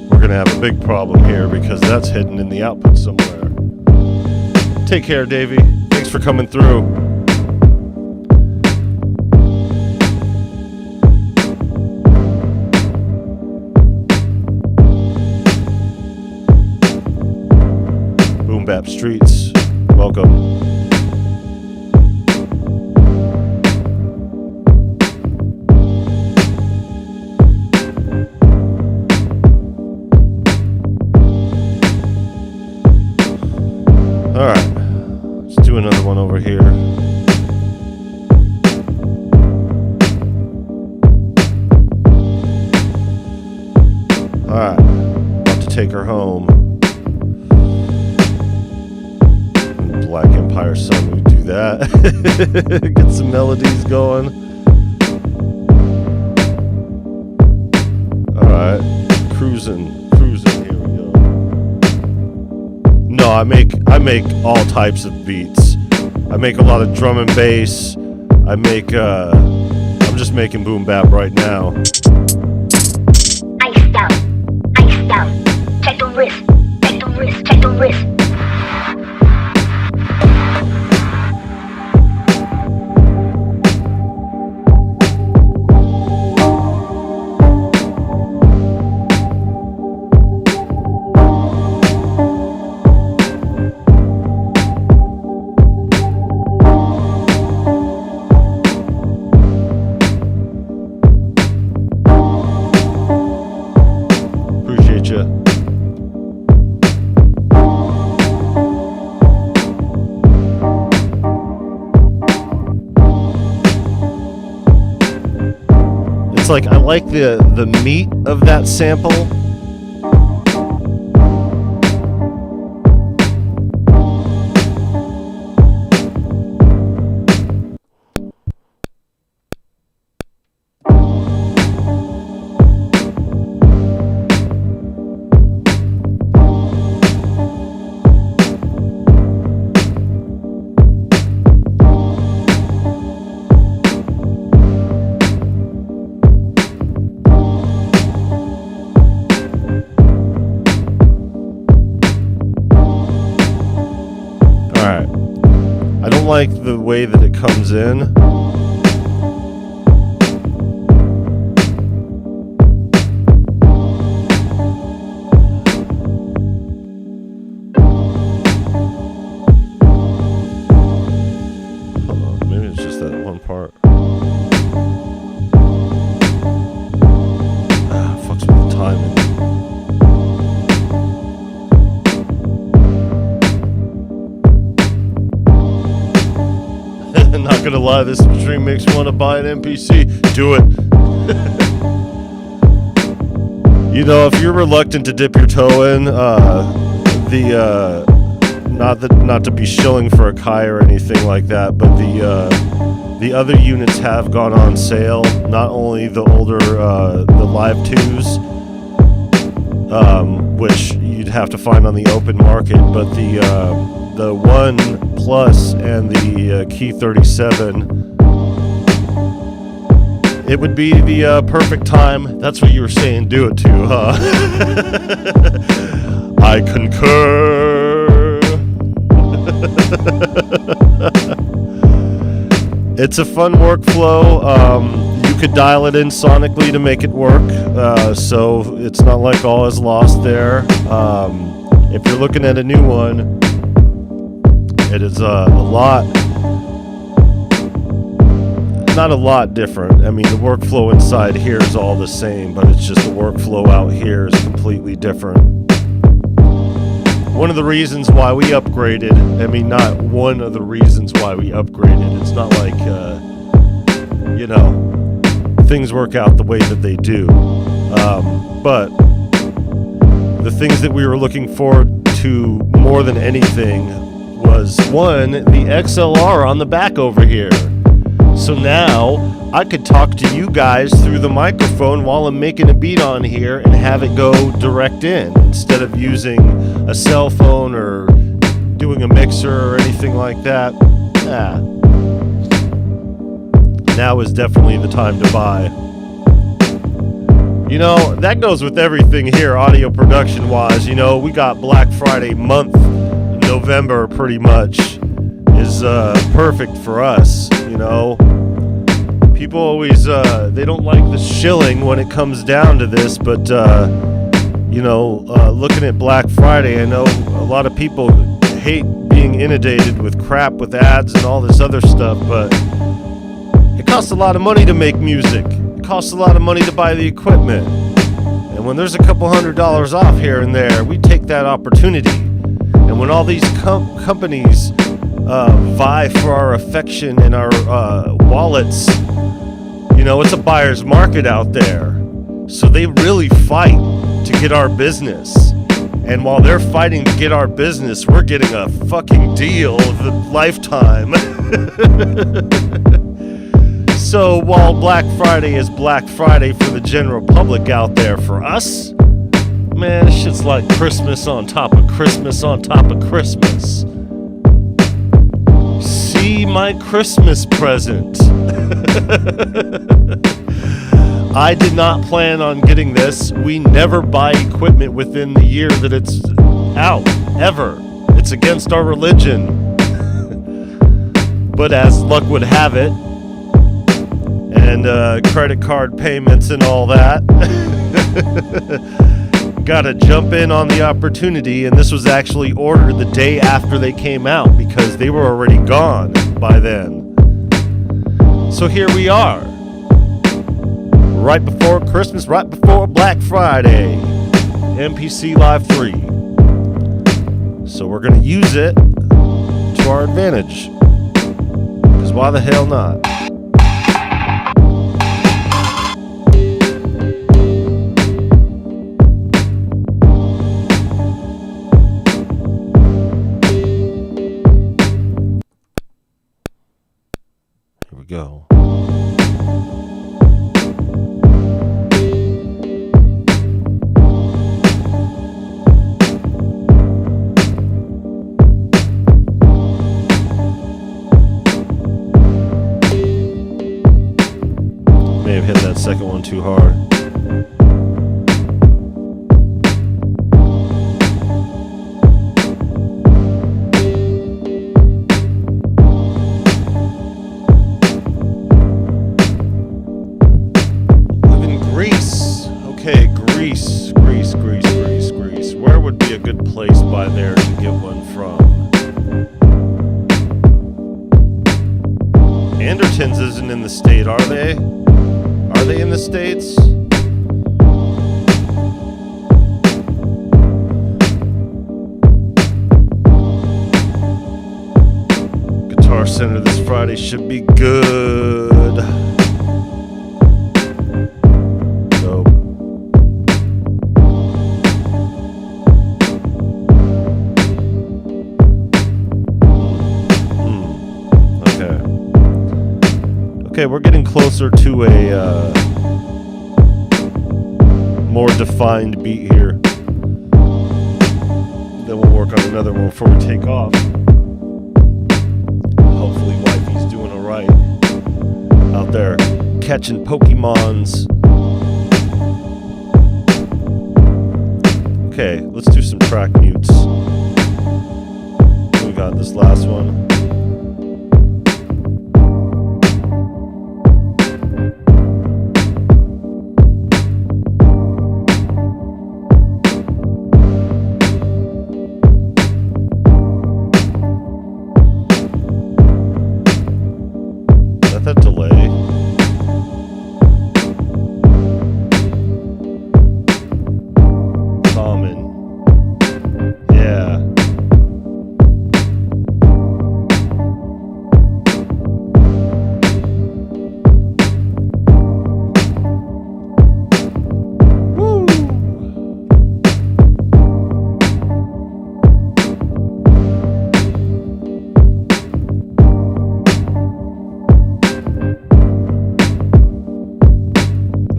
we're going to have a big problem here because that's hidden in the output somewhere. Take care, Davey. Thanks for coming through. Boom Bap Streets, welcome. Alright, let's do another one over here. Alright, about to take her home. Black Empire Sun, we do that. Get some melodies going. Alright, cruising, here we go. No, I make all types of beats. I make a lot of drum and bass. I'm just making boom bap right now. Ice down, check the wrist, check the wrist. Like I like the meat of that sample. Alright. I don't like the way that it comes in. Hold on, maybe it's just that one part. Fucks with the timing. Not gonna lie, this stream makes me want to buy an MPC. Do it. You know, if you're reluctant to dip your toe in, not to be shilling for a Kai or anything like that, but the other units have gone on sale. Not only the older the Live 2s, which you'd have to find on the open market, but the 1 Plus and the Key 37, it would be the perfect time. That's what you were saying, do it to, huh? I concur. It's a fun workflow. You could dial it in sonically to make it work, so it's not like all is lost there. If you're looking at a new one, it is not a lot different. I mean, the workflow inside here is all the same, but it's just the workflow out here is completely different. One of the reasons why we upgraded, I mean, not one of the reasons why we upgraded, it's not like, you know, things work out the way that they do. But the things that we were looking forward to more than anything was, one, the XLR on the back over here. So now I could talk to you guys through the microphone while I'm making a beat on here and have it go direct in instead of using a cell phone or doing a mixer or anything like that. Now is definitely the time to buy. You know, that goes with everything here audio production wise. You know, we got Black Friday month. November pretty much is perfect for us, you know. People always they don't like the shilling when it comes down to this, but you know, looking at Black Friday, I know a lot of people hate being inundated with crap with ads and all this other stuff, but it costs a lot of money to make music. It costs a lot of money to buy the equipment, and when there's a couple $100s off here and there, we take that opportunity. And when all these companies vie for our affection and our wallets, you know, it's a buyer's market out there. So they really fight to get our business. And while they're fighting to get our business, we're getting a fucking deal of the lifetime. So while Black Friday is Black Friday for the general public out there, for us, man, this shit's like Christmas on top of Christmas on top of Christmas. See my Christmas present. I did not plan on getting this. We never buy equipment within the year that it's out, ever. It's against our religion. But as luck would have it, and credit card payments and all that, gotta jump in on the opportunity, and this was actually ordered the day after they came out because they were already gone by then. So here we are, right before Christmas, right before Black Friday, MPC Live 3. So we're gonna use it to our advantage, because why the hell not? Go. May have hit that second one too hard. Andertons isn't in the state, are they? Are they in the States? Guitar Center this Friday should be good. So, okay, we're getting closer to a more defined beat here. Then we'll work on another one before we take off. Hopefully wifey's doing alright out there catching Pokemons. Okay, let's do some track mutes. We got this last one. That delay. Common. Yeah. Woo.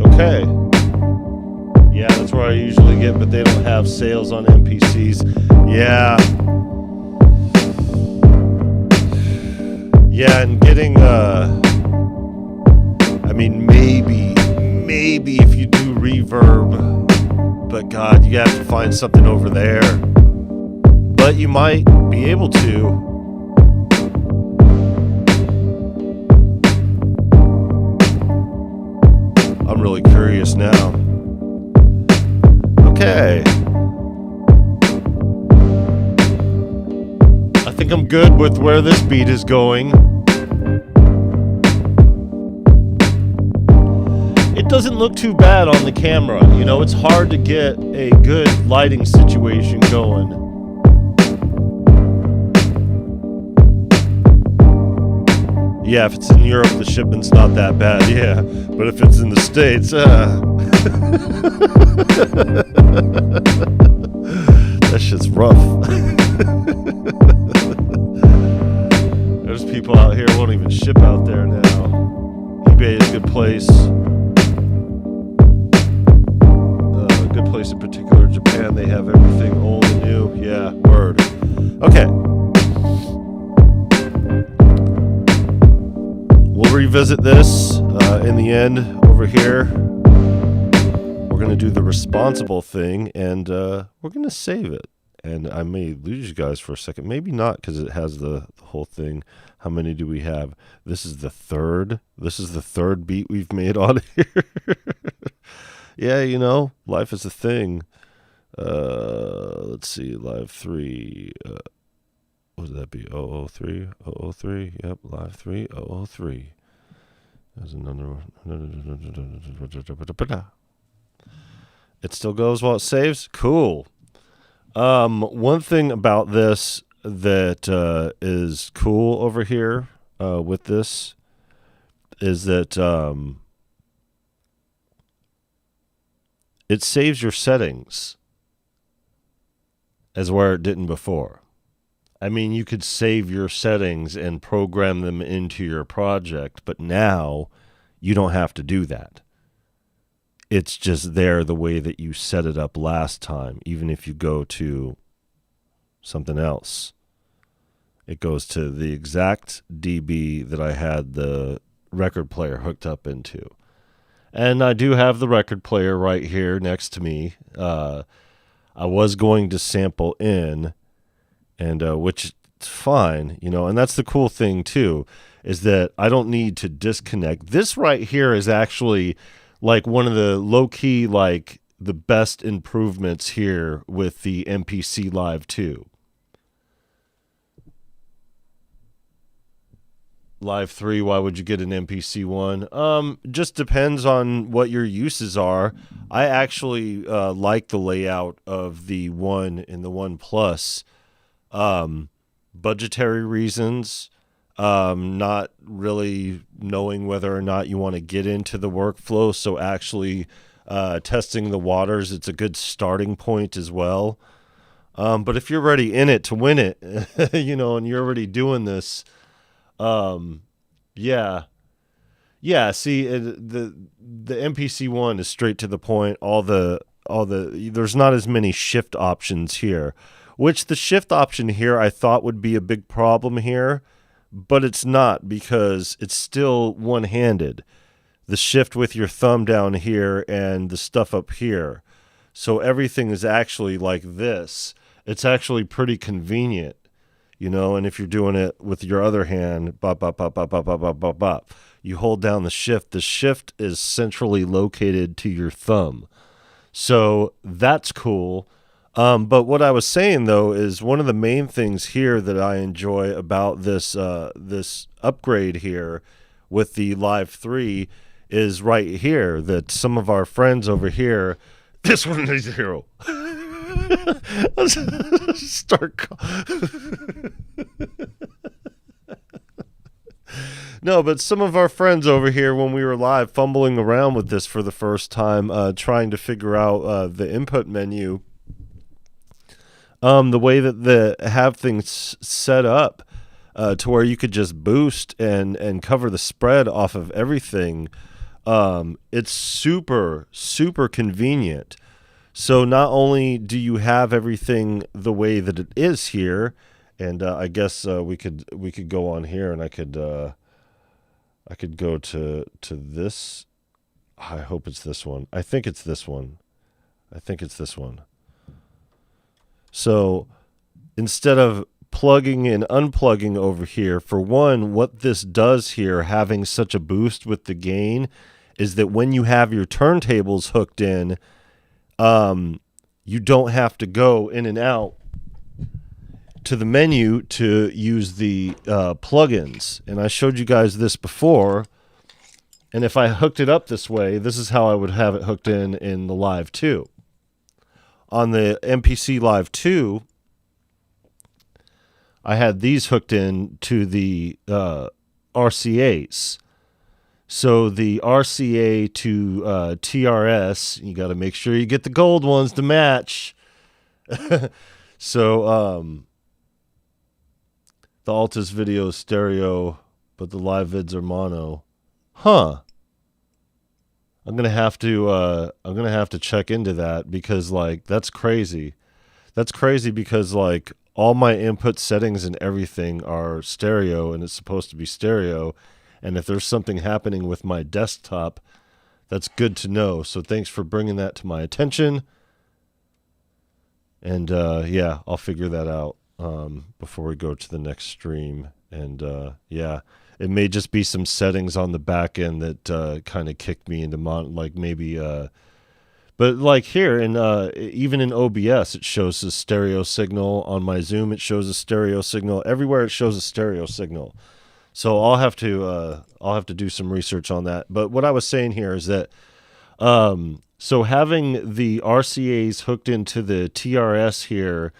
Okay. Yeah, that's where I usually get, but they don't have sales on MPCs. Yeah. Yeah, and getting, I mean, maybe if you do reverb, but God, you have to find something over there. But you might be able to. I'm really curious now. Okay. I think I'm good with where this beat is going. It doesn't look too bad on the camera. You know, it's hard to get a good lighting situation going. Yeah, if it's in Europe, the shipment's not that bad, yeah. But if it's in the States, that shit's rough. There's people out here who won't even ship out there now. eBay is a good place. A good place in particular, Japan, they have everything old and new. Yeah, word. Okay. We'll revisit this in the end over here. We're going to do the responsible thing, and we're going to save it. And I may lose you guys for a second. Maybe not, because it has the whole thing. How many do we have? This is the third. This is the third beat we've made on here. Yeah, you know, life is a thing. Let's see, live 3. What would that be? 003? 003? Yep, live 3, 003. There's another one. It still goes while it saves? Cool. One thing about this that is cool over here with this is that it saves your settings as where it didn't before. I mean, you could save your settings and program them into your project, but now you don't have to do that. It's just there the way that you set it up last time, even if you go to something else. It goes to the exact dB that I had the record player hooked up into. And I do have the record player right here next to me. I was going to sample in, and which is fine, you know, and that's the cool thing too, is that I don't need to disconnect. This right here is actually like one of the low-key, like the best improvements here with the MPC Live 2. Live 3, why would you get an MPC 1? Just depends on what your uses are. I actually like the layout of the 1 and the 1 Plus. Budgetary reasons, not really knowing whether or not you want to get into the workflow, so actually testing the waters, it's a good starting point as well. But if you're already in it to win it, and you're already doing this, yeah. See, the MPC 1 is straight to the point. There's not as many shift options here, which the shift option here I thought would be a big problem here, but it's not because it's still one-handed. The shift with your thumb down here and the stuff up here. So everything is actually like this. It's actually pretty convenient. And if you're doing it with your other hand, bop, bop, bop, bop, bop, bop, bop, bop, bop, you hold down the shift. The shift is centrally located to your thumb. So that's cool. But what I was saying, though, is one of the main things here that I enjoy about this upgrade here with the Live 3 is right here that some of our friends over here, this one is a hero. Start. No, but some of our friends over here, when we were live, fumbling around with this for the first time, trying to figure out the input menu, the way that the have things set up to where you could just boost and cover the spread off of everything. It's super, super convenient. So not only do you have everything the way that it is here, and I guess we could go on here, and I could go to this. I hope it's this one. I think it's this one. So instead of plugging and unplugging over here, for one, what this does here, having such a boost with the gain, is that when you have your turntables hooked in, you don't have to go in and out to the menu to use the plugins. And I showed you guys this before. And if I hooked it up this way, this is how I would have it hooked in the Live 2. On the MPC Live 2, I had these hooked in to the RCAs. So the RCA to TRS, you got to make sure you get the gold ones to match. So the Altus video is stereo, but the live vids are mono. Huh. I'm gonna have to check into that because that's crazy. That's crazy because all my input settings and everything are stereo, and it's supposed to be stereo. And if there's something happening with my desktop, that's good to know. So thanks for bringing that to my attention. And yeah, I'll figure that out before we go to the next stream. And yeah, it may just be some settings on the back end that kind of kicked me into maybe. But here, even in OBS, it shows a stereo signal. On my Zoom, it shows a stereo signal. Everywhere it shows a stereo signal. So I'll have to do some research on that. But what I was saying here is that so having the RCAs hooked into the TRS here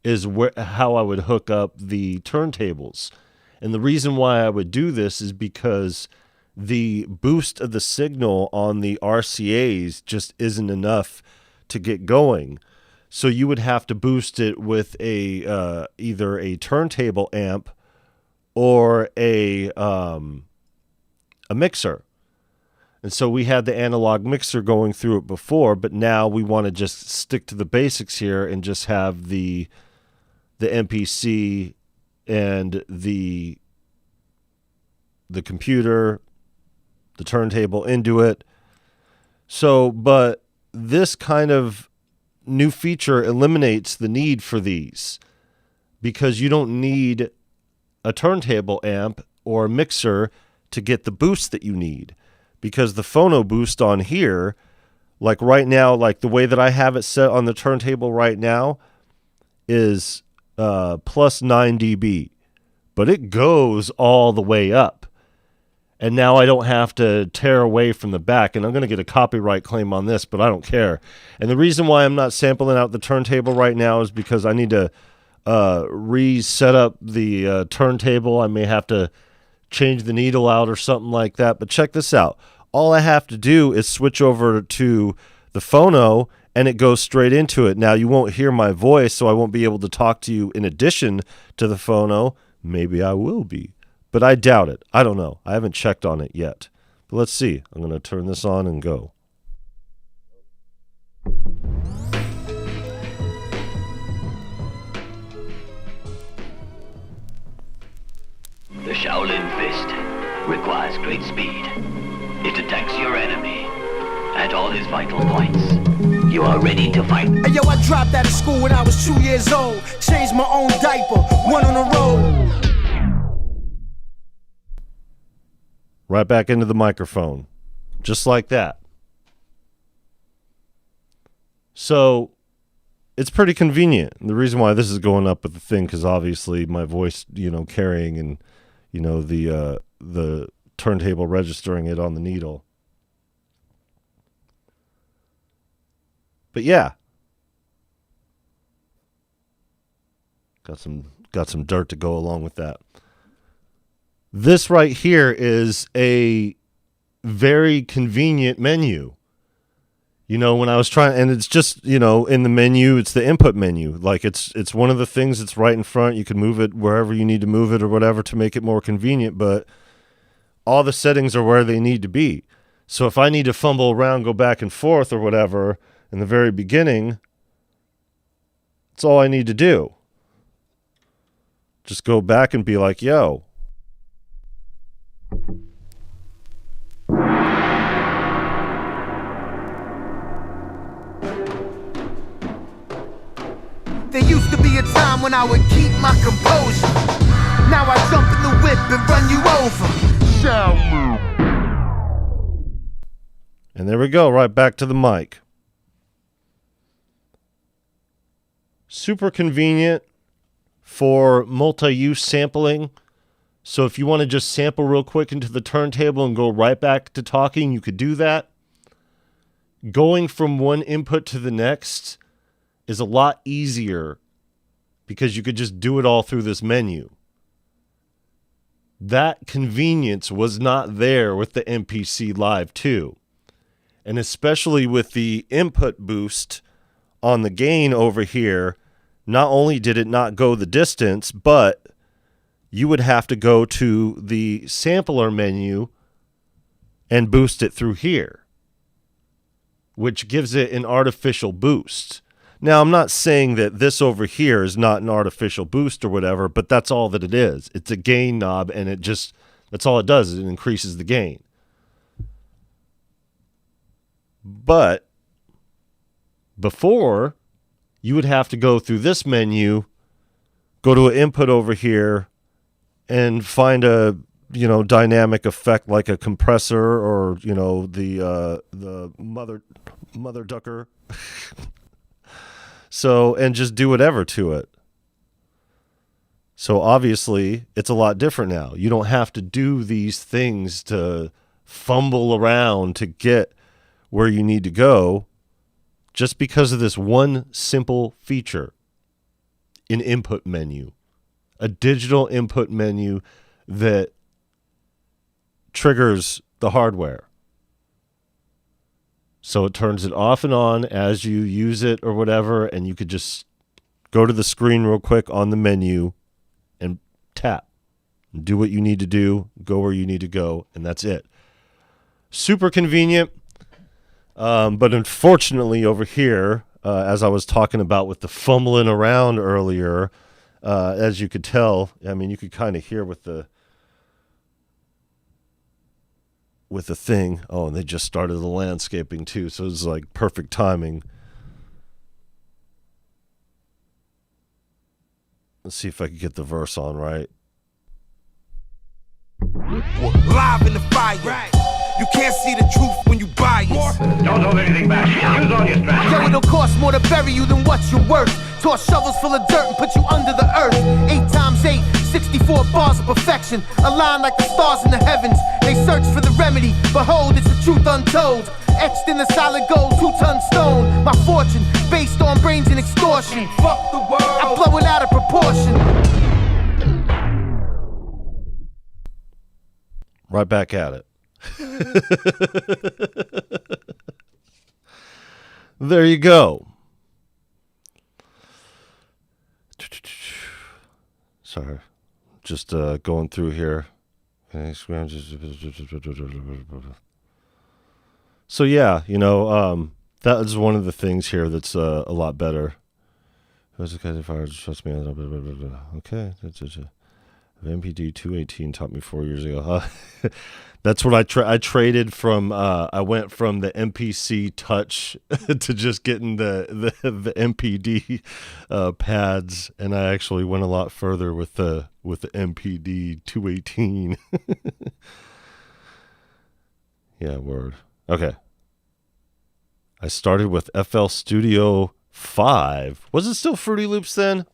is how I would hook up the turntables. And the reason why I would do this is because the boost of the signal on the RCAs just isn't enough to get going. So you would have to boost it with either a turntable amp or a mixer. And so we had the analog mixer going through it before, but now we want to just stick to the basics here and just have the MPC and the computer, the turntable into it. So, but this kind of new feature eliminates the need for these because you don't need a turntable amp or a mixer to get the boost that you need, because the phono boost on here, right now, the way that I have it set on the turntable right now is plus 9 dB, but it goes all the way up. And now I don't have to tear away from the back. And I'm going to get a copyright claim on this, but I don't care. And the reason why I'm not sampling out the turntable right now is because I need to reset up the turntable. I may have to change the needle out or something like that. But check this out. All I have to do is switch over to the phono, and it goes straight into it. Now, you won't hear my voice, so I won't be able to talk to you in addition to the phono. Maybe I will be, but I doubt it. I don't know. I haven't checked on it yet. But let's see. I'm going to turn this on and go. The Shaolin Fist requires great speed. It attacks your enemy at all his vital points. You are ready to fight. Hey, yo, I dropped out of school when I was 2 years old. Changed my own diaper, went on the road. Right back into the microphone. Just like that. So, it's pretty convenient. And the reason why this is going up with the thing, because obviously my voice, carrying and, the turntable registering it on the needle. But yeah, got some dirt to go along with that. This right here is a very convenient menu. When I was trying, and it's just, in the menu, it's the input menu. Like it's one of the things that's right in front. You can move it wherever you need to move it or whatever to make it more convenient, but all the settings are where they need to be. So if I need to fumble around, go back and forth or whatever, in the very beginning, that's all I need to do. Just go back and be like, yo. There used to be a time when I would keep my composure. Now I jump in the whip and run you over. And there we go, right back to the mic. Super convenient for multi-use sampling. So if you want to just sample real quick into the turntable and go right back to talking, you could do that. Going from one input to the next is a lot easier because you could just do it all through this menu. That convenience was not there with the MPC Live 2. And especially with the input boost on the gain over here, not only did it not go the distance, but you would have to go to the sampler menu and boost it through here, which gives it an artificial boost. Now, I'm not saying that this over here is not an artificial boost or whatever, but that's all that it is. It's a gain knob, and that's all it does. It increases the gain. But before, you would have to go through this menu, go to an input over here, and find a dynamic effect like a compressor or the mother ducker. So, and just do whatever to it. So obviously it's a lot different now. You don't have to do these things to fumble around to get where you need to go just because of this one simple feature, an input menu, a digital input menu that triggers the hardware. So it turns it off and on as you use it or whatever, and you could just go to the screen real quick on the menu and tap. Do what you need to do, go where you need to go, and that's it. Super convenient. But unfortunately over here, as I was talking about with the fumbling around earlier, as you could tell, I mean, you could kind of hear with the thing. Oh, and they just started the landscaping too, so it's like perfect timing. Let's see if I can get the verse on right. Live in the fire. You can't see the truth when you bias. Don't hold anything back. Use all your strength. Yo, it'll cost more to bury you than what you're worth. Toss shovels full of dirt and put you under the earth. 8 times 8, 64 bars of perfection. Aligned like the stars in the heavens. They search for the remedy. Behold, it's the truth untold. Etched in the solid gold, 2-ton stone. My fortune, based on brains and extortion. Fuck the world. I blow it out of proportion. Right back at it. There you go. Sorry, just going through here. So yeah, that is one of the things here that's a lot better. Trust me. Okay. MPD 218 taught me 4 years ago. That's what I traded from. I went from the MPC Touch to just getting the MPD pads, and I actually went a lot further with the MPD 218. Yeah, word. Okay. I started with FL Studio 5. Was it still Fruity Loops then?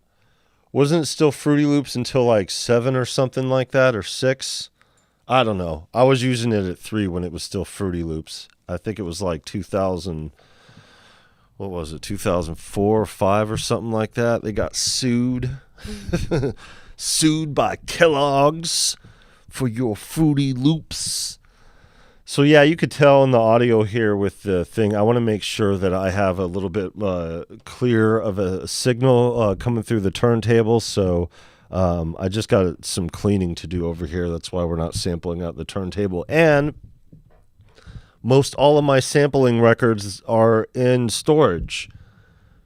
Wasn't it still Fruity Loops until like 7 or something like that, or 6? I don't know. I was using it at 3 when it was still Fruity Loops. I think it was like 2000, what was it, 2004 or 5 or something like that. They got sued. Sued by Kellogg's for your Fruity Loops. So yeah, you could tell in the audio here with the thing, I want to make sure that I have a little bit clear of a signal coming through the turntable. So I just got some cleaning to do over here. That's why we're not sampling out the turntable. And most all of my sampling records are in storage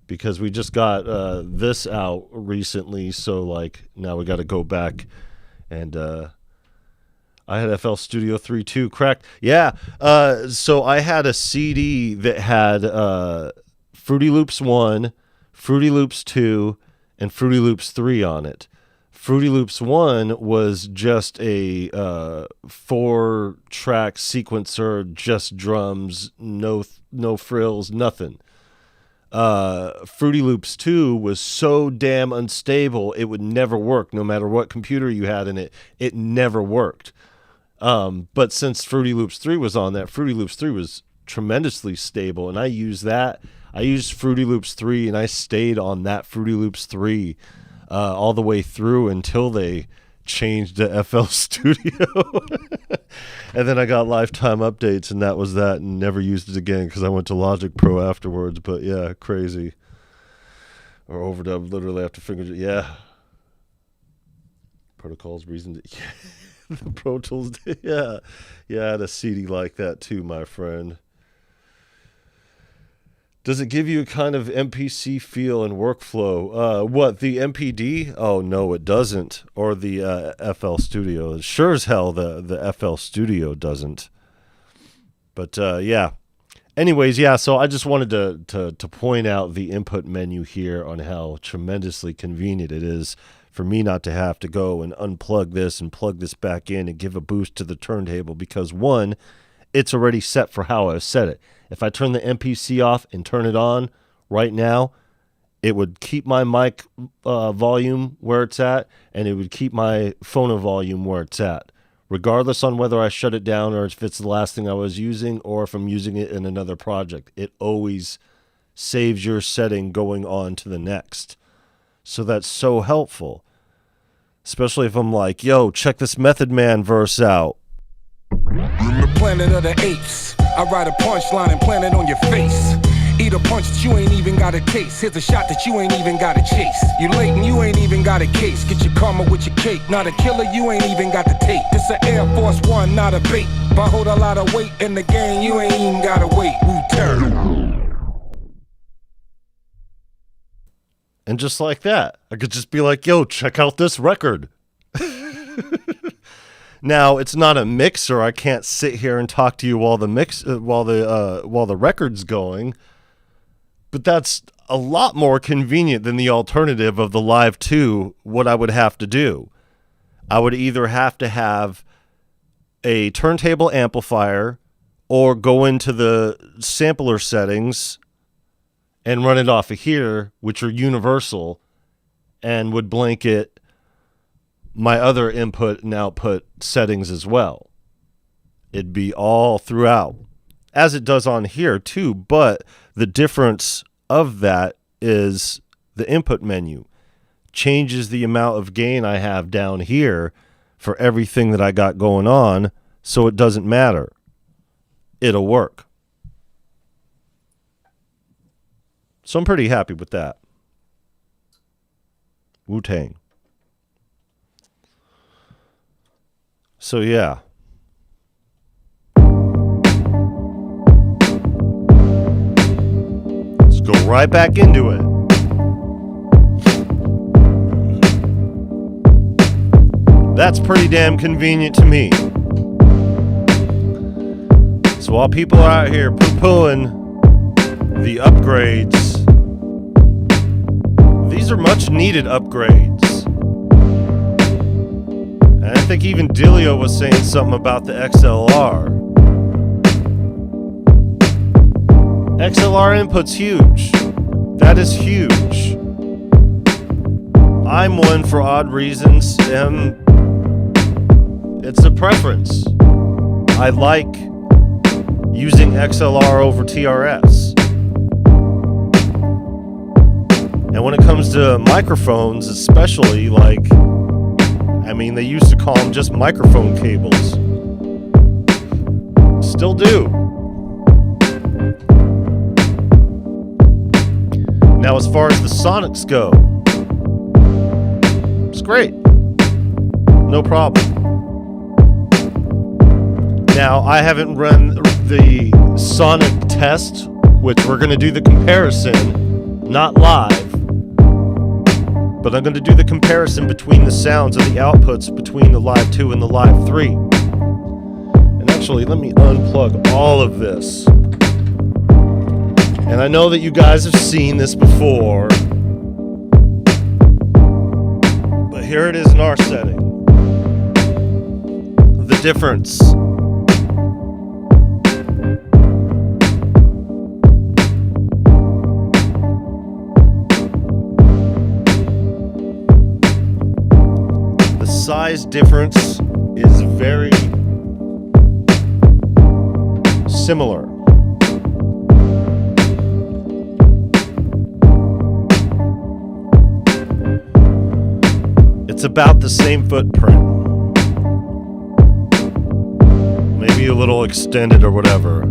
because we just got this out recently. So like now we got to go back and... I had FL Studio 3 too, cracked. Yeah, so I had a CD that had Fruity Loops 1, Fruity Loops 2, and Fruity Loops 3 on it. Fruity Loops 1 was just a 4-track sequencer, just drums, no frills, nothing. Fruity Loops 2 was so damn unstable, it would never work. No matter what computer you had in it, it never worked. But since Fruity Loops 3 was on that, Fruity Loops 3 was tremendously stable, and I used that. I used Fruity Loops 3, and I stayed on that Fruity Loops 3 all the way through until they changed to FL Studio. And then I got lifetime updates, and that was that, and never used it again because I went to Logic Pro afterwards. But yeah, crazy. Or overdub literally after fingertip. Yeah. Protocols, reason to... Yeah. The Pro Tools, yeah, I had a CD like that too, my friend. Does it give you a kind of MPC feel and workflow? What, the MPD? Oh, no, it doesn't. Or the FL Studio. Sure as hell the FL Studio doesn't. But, yeah. Anyways, yeah, so I just wanted to point out the input menu here on how tremendously convenient it is for me not to have to go and unplug this and plug this back in and give a boost to the turntable because, one, it's already set for how I set it. If I turn the MPC off and turn it on right now, it would keep my mic volume where it's at, and it would keep my phono volume where it's at, regardless on whether I shut it down or if it's the last thing I was using or if I'm using it in another project. It always saves your setting going on to the next. So that's so helpful, especially if I'm like, yo, check this Method Man verse out. The planet of the apes. I write a punchline and plant it on your face. Eat a punch that you ain't even got a taste. Here's a shot that you ain't even got to chase. You late and you ain't even got a case. Get your karma with your cake. Not a killer, you ain't even got the tape. This a Air Force One, not a bait. If I hold a lot of weight in the game, you ain't even gotta wait. Wu-turn. And just like that, I could just be like, yo, check out this record. Now, it's not a mixer. I can't sit here and talk to you while the record's going. But that's a lot more convenient than the alternative of the Live 2, what I would have to do. I would either have to have a turntable amplifier or go into the sampler settings and run it off of here, which are universal and would blanket my other input and output settings as well. It'd be all throughout, as it does on here too, but the difference of that is the input menu changes the amount of gain I have down here for everything that I got going on, so it doesn't matter. It'll work. So I'm pretty happy with that. Wu-Tang. So yeah. Let's go right back into it. That's pretty damn convenient to me. So while people are out here poo-pooing the upgrades, these are much needed upgrades. And I think even Dilio was saying something about the XLR. XLR input's huge. That is huge. I'm one for odd reasons, and it's a preference. I like using XLR over TRS. And when it comes to microphones, especially, they used to call them just microphone cables. Still do. Now, as far as the sonics go, it's great. No problem. Now, I haven't run the sonic test, which we're going to do the comparison, not live, but I'm going to do the comparison between the sounds of the outputs between the Live 2 and the Live 3. And actually, let me unplug all of this. And I know that you guys have seen this before, but here it is in our setting. The difference. The size difference is very similar. It's about the same footprint. Maybe a little extended or whatever.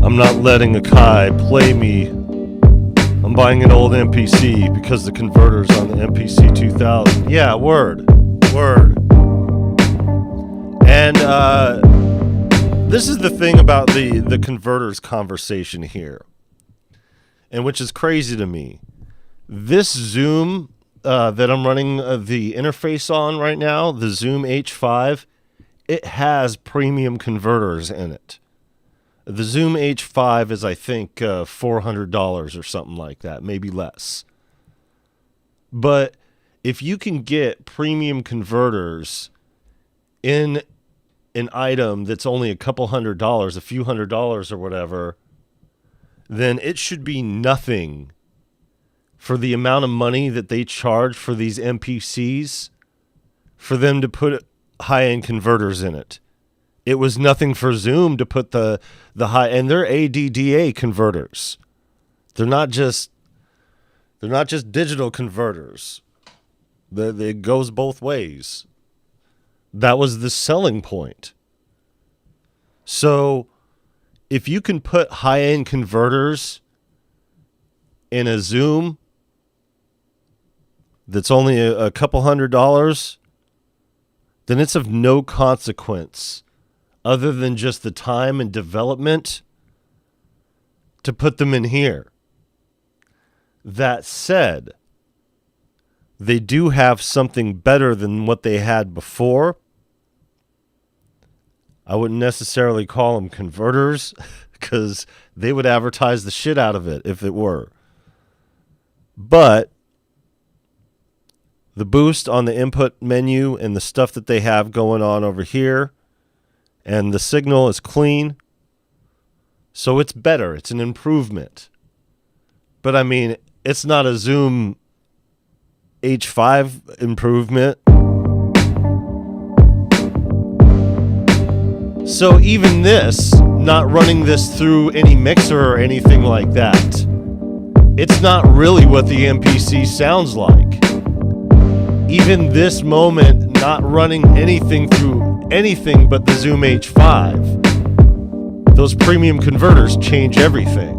I'm not letting Akai play me. I'm buying an old MPC because the converter's on the MPC 2000. Yeah, word. And this is the thing about the converters conversation here, and which is crazy to me. This Zoom that I'm running the interface on right now, the Zoom H5, it has premium converters in it. The Zoom H5 is, I think, $400 or something like that, maybe less. But if you can get premium converters in an item that's only a couple $100, a few $100 or whatever, then it should be nothing for the amount of money that they charge for these MPCs for them to put high-end converters in it. It was nothing for Zoom to put the high, and they're ADDA converters. They're not just digital converters. It goes both ways. That was the selling point. So if you can put high-end converters in a Zoom that's only a couple $100, then it's of no consequence other than just the time and development to put them in here. That said, they do have something better than what they had before, I wouldn't necessarily call them converters because they would advertise the shit out of it if it were. But the boost on the input menu and the stuff that they have going on over here, and the signal is clean. So it's better. It's an improvement. But I mean, it's not a Zoom H5 improvement. So even this, not running this through any mixer or anything like that, it's not really what the MPC sounds like. Even this moment, not running anything through anything but the Zoom H5, those premium converters change everything.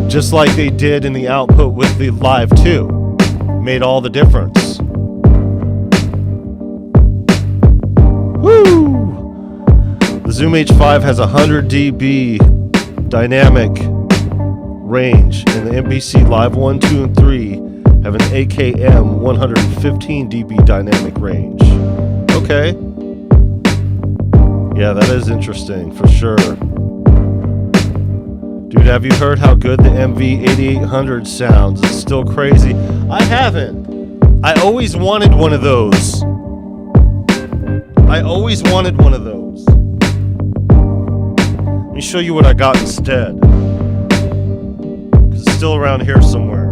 Just like they did in the output with the Live 2. Made all the difference. Woo! The Zoom H5 has 100 dB dynamic range, and the MPC Live 1, 2, and 3 have an AKM 115 dB dynamic range. Okay. Yeah, that is interesting for sure. Dude, have you heard how good the MV8800 sounds? It's still crazy. I haven't. I always wanted one of those. Let me show you what I got instead. 'Cause it's still around here somewhere.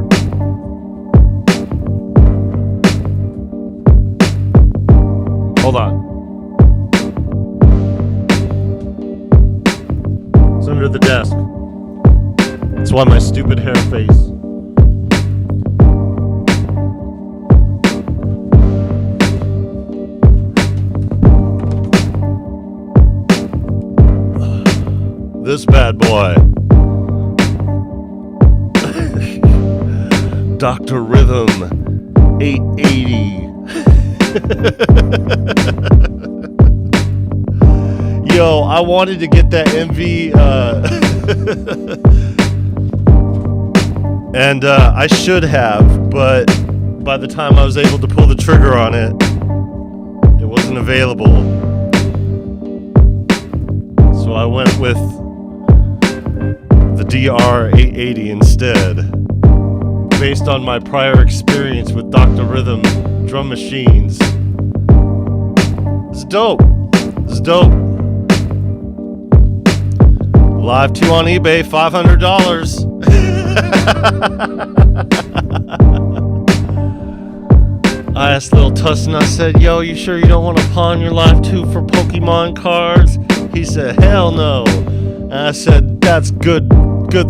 Hold on. It's under the desk. That's why my stupid hair face. This bad boy. Dr. Rhythm 880. Yo, I wanted to get that MV and I should have, but by the time I was able to pull the trigger on it, it wasn't available. So I went with the DR880 instead, based on my prior experience with Dr. Rhythm drum machines. It's dope. Live 2 on eBay, $500. I asked Lil Tussin, I said, yo, you sure you don't want to pawn your Live 2 for Pokemon cards? He said, hell no. And I said, that's good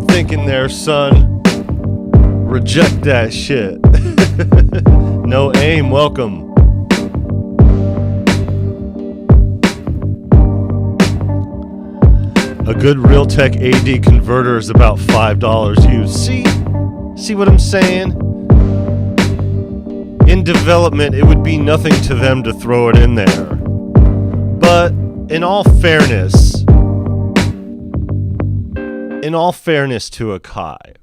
thinking there, son. Reject that shit. No aim, welcome. A good Realtek AD converter is about $5 used. See what I'm saying? In development, it would be nothing to them to throw it in there. But in all fairness to Akai,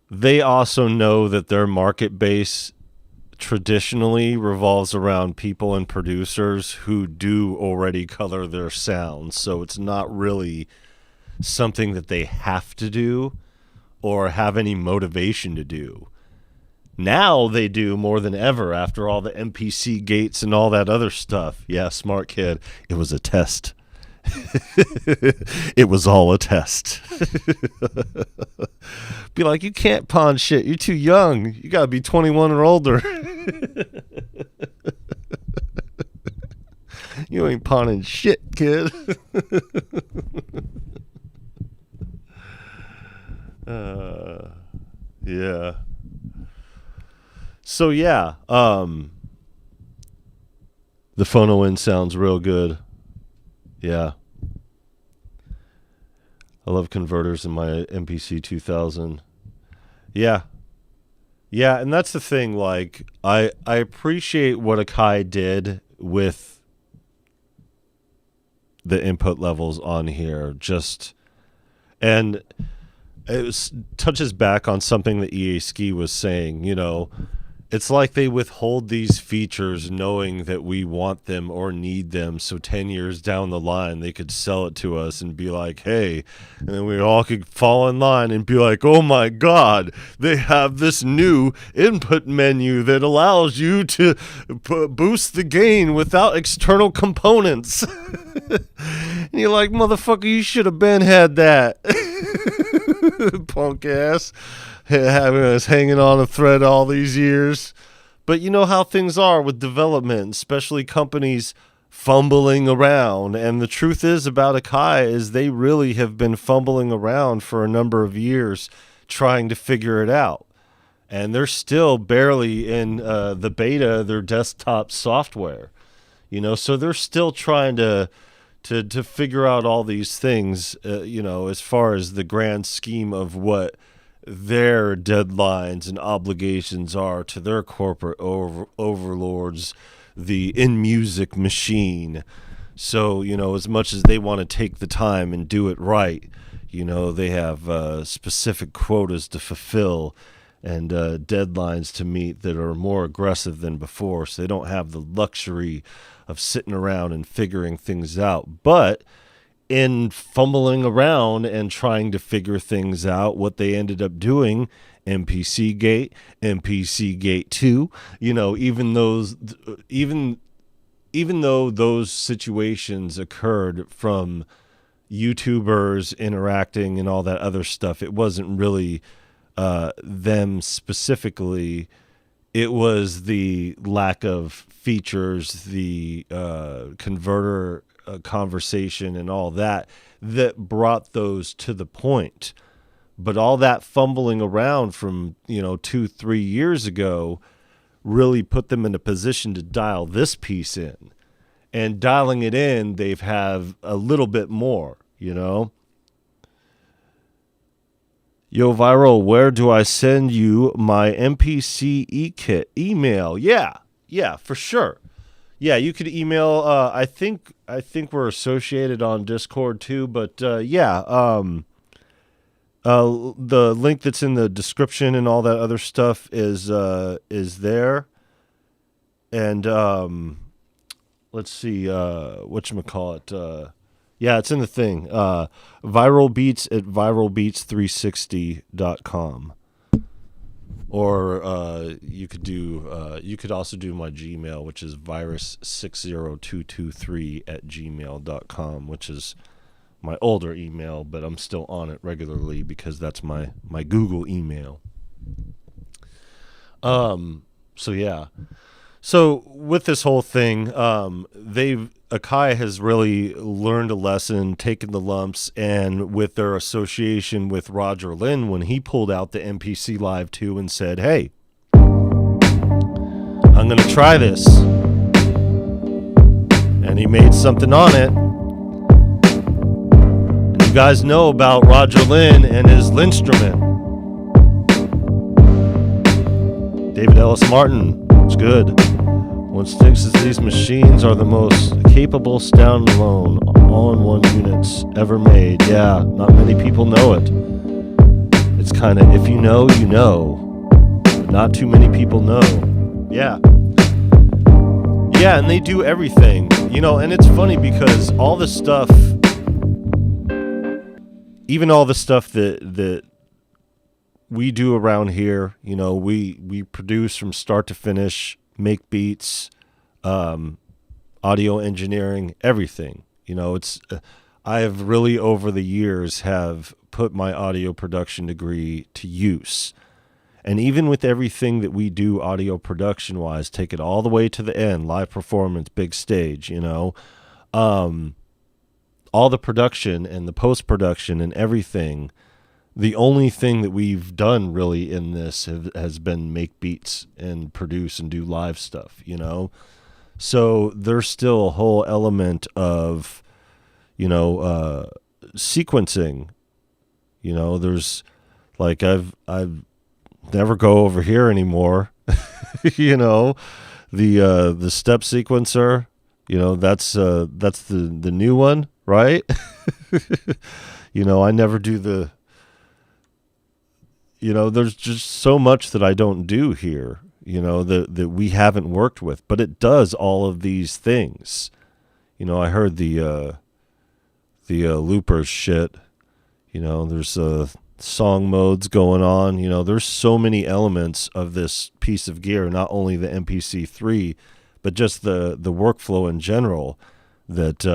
they also know that their market base traditionally revolves around people and producers who do already color their sounds. So it's not really something that they have to do or have any motivation to do. Now they do more than ever after all the MPC gates and all that other stuff. Yeah, smart kid. It was a test. It was all a test. Be like, you can't pawn shit. You're too young. You gotta be 21 or older. You ain't pawning shit, kid. Yeah. So yeah, the phono in sounds real good. Yeah. I love converters in my MPC 2000. Yeah. Yeah, and that's the thing, like, I appreciate what Akai did with the input levels on here. And it touches back on something that EA Ski was saying, you know, It's like they withhold these features knowing that we want them or need them, so 10 years down the line they could sell it to us and be like, hey, and then we all could fall in line and be like, oh my god, they have this new input menu that allows you to boost the gain without external components. And you're like, motherfucker, you should have been had that. Punk ass. Having us hanging on a thread all these years. But you know how things are with development, especially companies fumbling around. And the truth is about Akai is they really have been fumbling around for a number of years trying to figure it out. And they're still barely in the beta of their desktop software. You know, so they're still trying to figure out all these things, you know, as far as the grand scheme of what their deadlines and obligations are to their corporate overlords, the in-music machine. So, you know, as much as they want to take the time and do it right, you know, they have specific quotas to fulfill and deadlines to meet that are more aggressive than before. So they don't have the luxury of sitting around and figuring things out. But in fumbling around and trying to figure things out, what they ended up doing, MPC Gate, MPC Gate 2, you know, even though those situations occurred from YouTubers interacting and all that other stuff, it wasn't really them specifically. It was the lack of features, the converter conversation and all that brought those to the point. But all that fumbling around from, you know, 2-3 years ago really put them in a position to dial this piece in. And dialing it in, they've have a little bit more, you know. Yo, Viral, where do I send you my MPC e-kit? Email. Yeah, for sure. Yeah, you could email. I think we're associated on Discord too. But the link that's in the description and all that other stuff is there. And let's see, whatchamacallit. Yeah, it's in the thing. Viral Beats at viralbeats360.com. Or you could also do my Gmail, which is virus60223 at gmail.com, which is my older email, but I'm still on it regularly because that's my Google email. So yeah. So with this whole thing, Akai has really learned a lesson, taken the lumps, and with their association with Roger Lynn, when he pulled out the MPC Live 2 and said, hey, I'm going to try this. And he made something on it. And you guys know about Roger Lynn and his Linstrument. David Ellis Martin. It's good. What sticks is these machines are the most capable standalone all-in-one units ever made. Yeah, not many people know it. It's kind of, if you know, you know. But not too many people know. Yeah. Yeah, and they do everything. You know, and it's funny because all the stuff, even all the stuff that we do around here, you know, we produce from start to finish, make beats, audio engineering, everything. You know, it's I have really over the years have put my audio production degree to use. And even with everything that we do audio production wise, take it all the way to the end, live performance, big stage, you know, all the production and the post-production and everything, the only thing that we've done really in this has been make beats and produce and do live stuff, you know? So there's still a whole element of, you know, sequencing, you know, there's like, I've never go over here anymore, you know, the step sequencer, you know, that's the new one, right? You know, I never do you know, there's just so much that I don't do here, that we haven't worked with, but it does all of these things. I heard the loopers shit. There's song modes going on. There's so many elements of this piece of gear, not only the MPC3, but just the workflow in general that,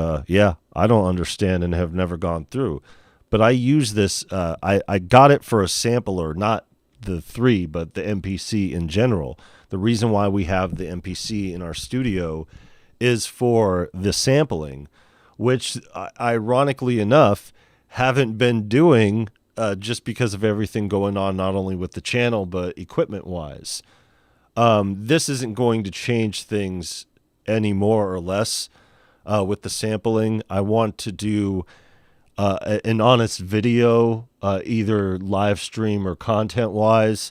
I don't understand and have never gone through. But I use this, I got it for a sampler, not the 3, but the MPC in general. The reason why we have the MPC in our studio is for the sampling, which ironically enough haven't been doing just because of everything going on, not only with the channel, but equipment wise. This isn't going to change things any more or less with the sampling. I want to do an honest video, either live stream or content wise,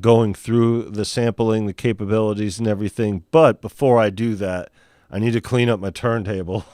going through the sampling, the capabilities and everything. But before I do that, I need to clean up my turntable.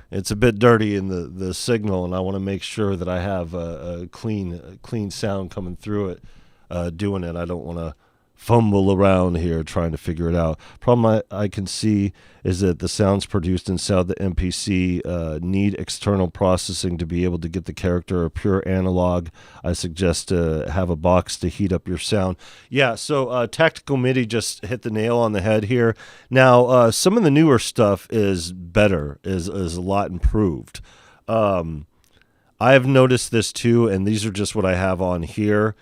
It's a bit dirty in the signal, and I want to make sure that I have a clean sound coming through it, doing it. I don't want to fumble around here trying to figure it out. Problem I can see is that the sounds produced inside the MPC need external processing to be able to get the character a pure analog. I suggest to have a box to heat up your sound. Yeah, so Tactical MIDI just hit the nail on the head here. Now, some of the newer stuff is better, is a lot improved. I have noticed this too, and these are just what I have on here.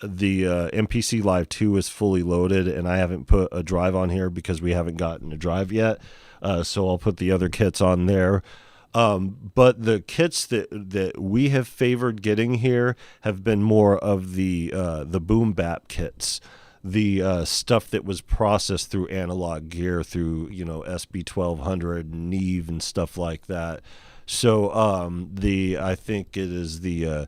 The MPC Live 2 is fully loaded, and I haven't put a drive on here because we haven't gotten a drive yet. So I'll put the other kits on there. But the kits that we have favored getting here have been more of the boom bap kits, the stuff that was processed through analog gear, through SB1200 and Neve and stuff like that. So I think it is the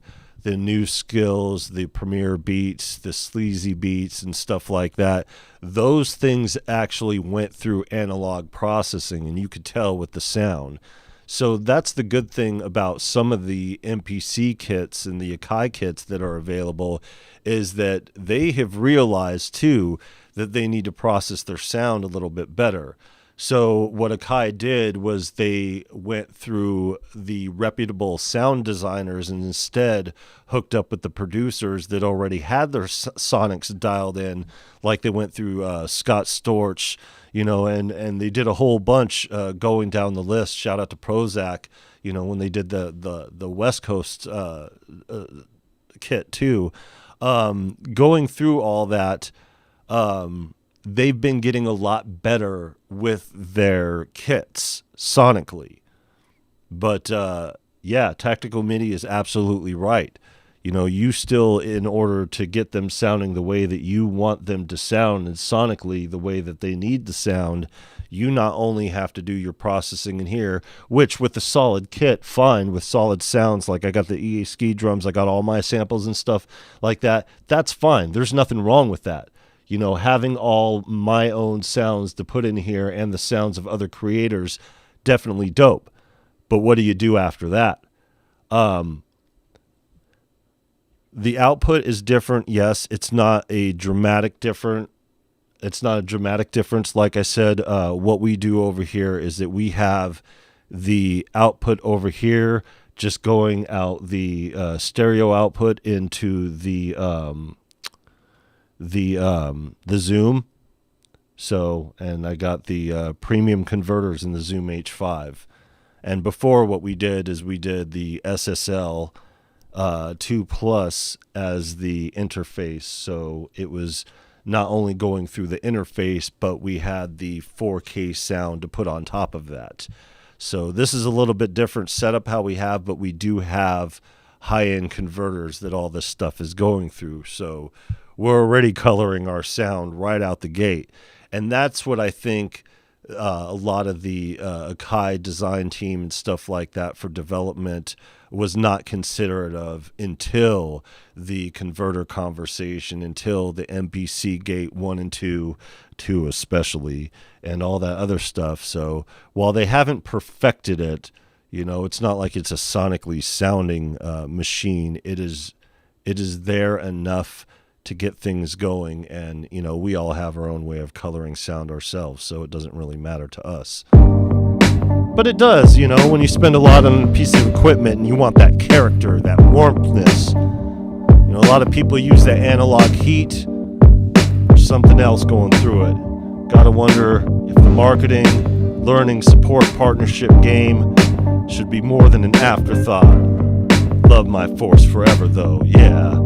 new skills, the Premier beats, the sleazy beats and stuff like that. Those things actually went through analog processing, and you could tell with the sound. So that's the good thing about some of the MPC kits and the Akai kits that are available, is that they have realized too that they need to process their sound a little bit better. So what Akai did was they went through the reputable sound designers and instead hooked up with the producers that already had their sonics dialed in, like they went through Scott Storch, and they did a whole bunch going down the list. Shout out to Prozac, when they did the West Coast kit too. Going through all that, they've been getting a lot better with their kits sonically. But Tactical MIDI is absolutely right. You still, in order to get them sounding the way that you want them to sound and sonically the way that they need to sound, you not only have to do your processing in here, which with the solid kit, fine, with solid sounds, like I got the EA Ski drums, I got all my samples and stuff like that, that's fine. There's nothing wrong with that. Having all my own sounds to put in here and the sounds of other creators, definitely dope. But what do you do after that? The output is different. Yes, it's not a dramatic difference. Like I said, what we do over here is that we have the output over here just going out the stereo output into the Zoom. So, and I got the premium converters in the Zoom H5. And before, what we did is we did the SSL 2 Plus as the interface. So it was not only going through the interface, but we had the 4K sound to put on top of that. So this is a little bit different setup how we have, but we do have high-end converters that all this stuff is going through. So we're already coloring our sound right out the gate. And that's what I think a lot of the Akai design team and stuff like that for development was not considerate of until the converter conversation, until the MPC gate 1 and 2 especially, and all that other stuff. So while they haven't perfected it, it's not like it's a sonically sounding machine. It is there enough to get things going. And, you know, we all have our own way of coloring sound ourselves, so it doesn't really matter to us. But it does, you know, when you spend a lot on a piece of equipment and you want that character, that warmthness. You know, a lot of people use that analog heat. There's something else going through it. Gotta wonder if the marketing, learning, support, partnership game should be more than an afterthought. Love my force forever, though, yeah.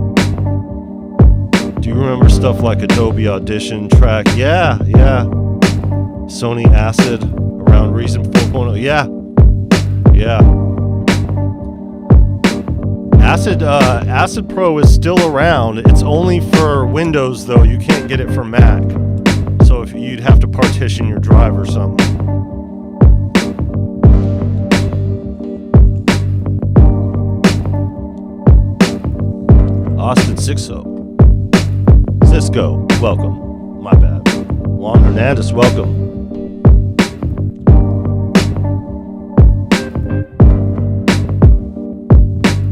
Do you remember stuff like Adobe Audition track? Yeah. Sony Acid around Reason 4.0. Yeah. Acid Pro is still around. It's only for Windows, though. You can't get it for Mac. So if you'd have to partition your drive or something. Austin 60. Cisco, welcome. My bad. Juan Hernandez, welcome.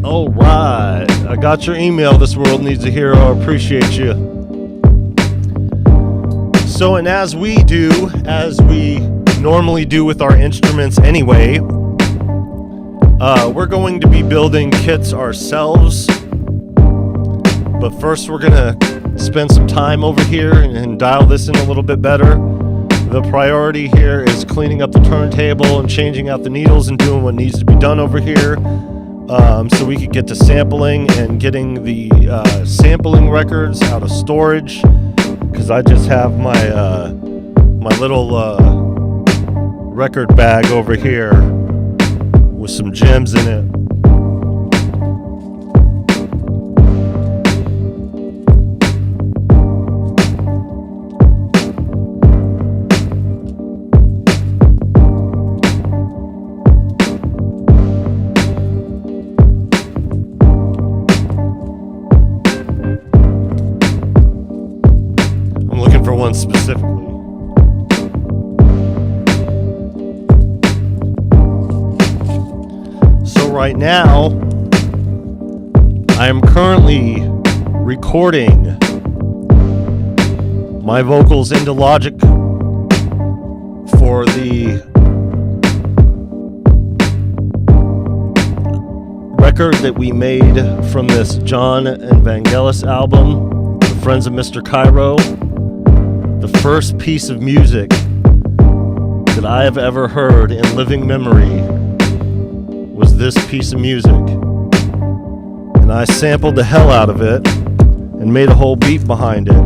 All right, I got your email. This world needs a hero. I appreciate you. So, and as we normally do with our instruments anyway, we're going to be building kits ourselves. But first, we're gonna spend some time over here and dial this in a little bit better. The priority here is cleaning up the turntable and changing out the needles and doing what needs to be done over here. So we could get to sampling and getting the sampling records out of storage, because I just have my my little record bag over here with some gems in it. One specifically. So right now, I am currently recording my vocals into Logic for the record that we made from this John and Vangelis album, The Friends of Mr. Cairo. The first piece of music that I have ever heard in living memory was this piece of music. And I sampled the hell out of it and made a whole beat behind it.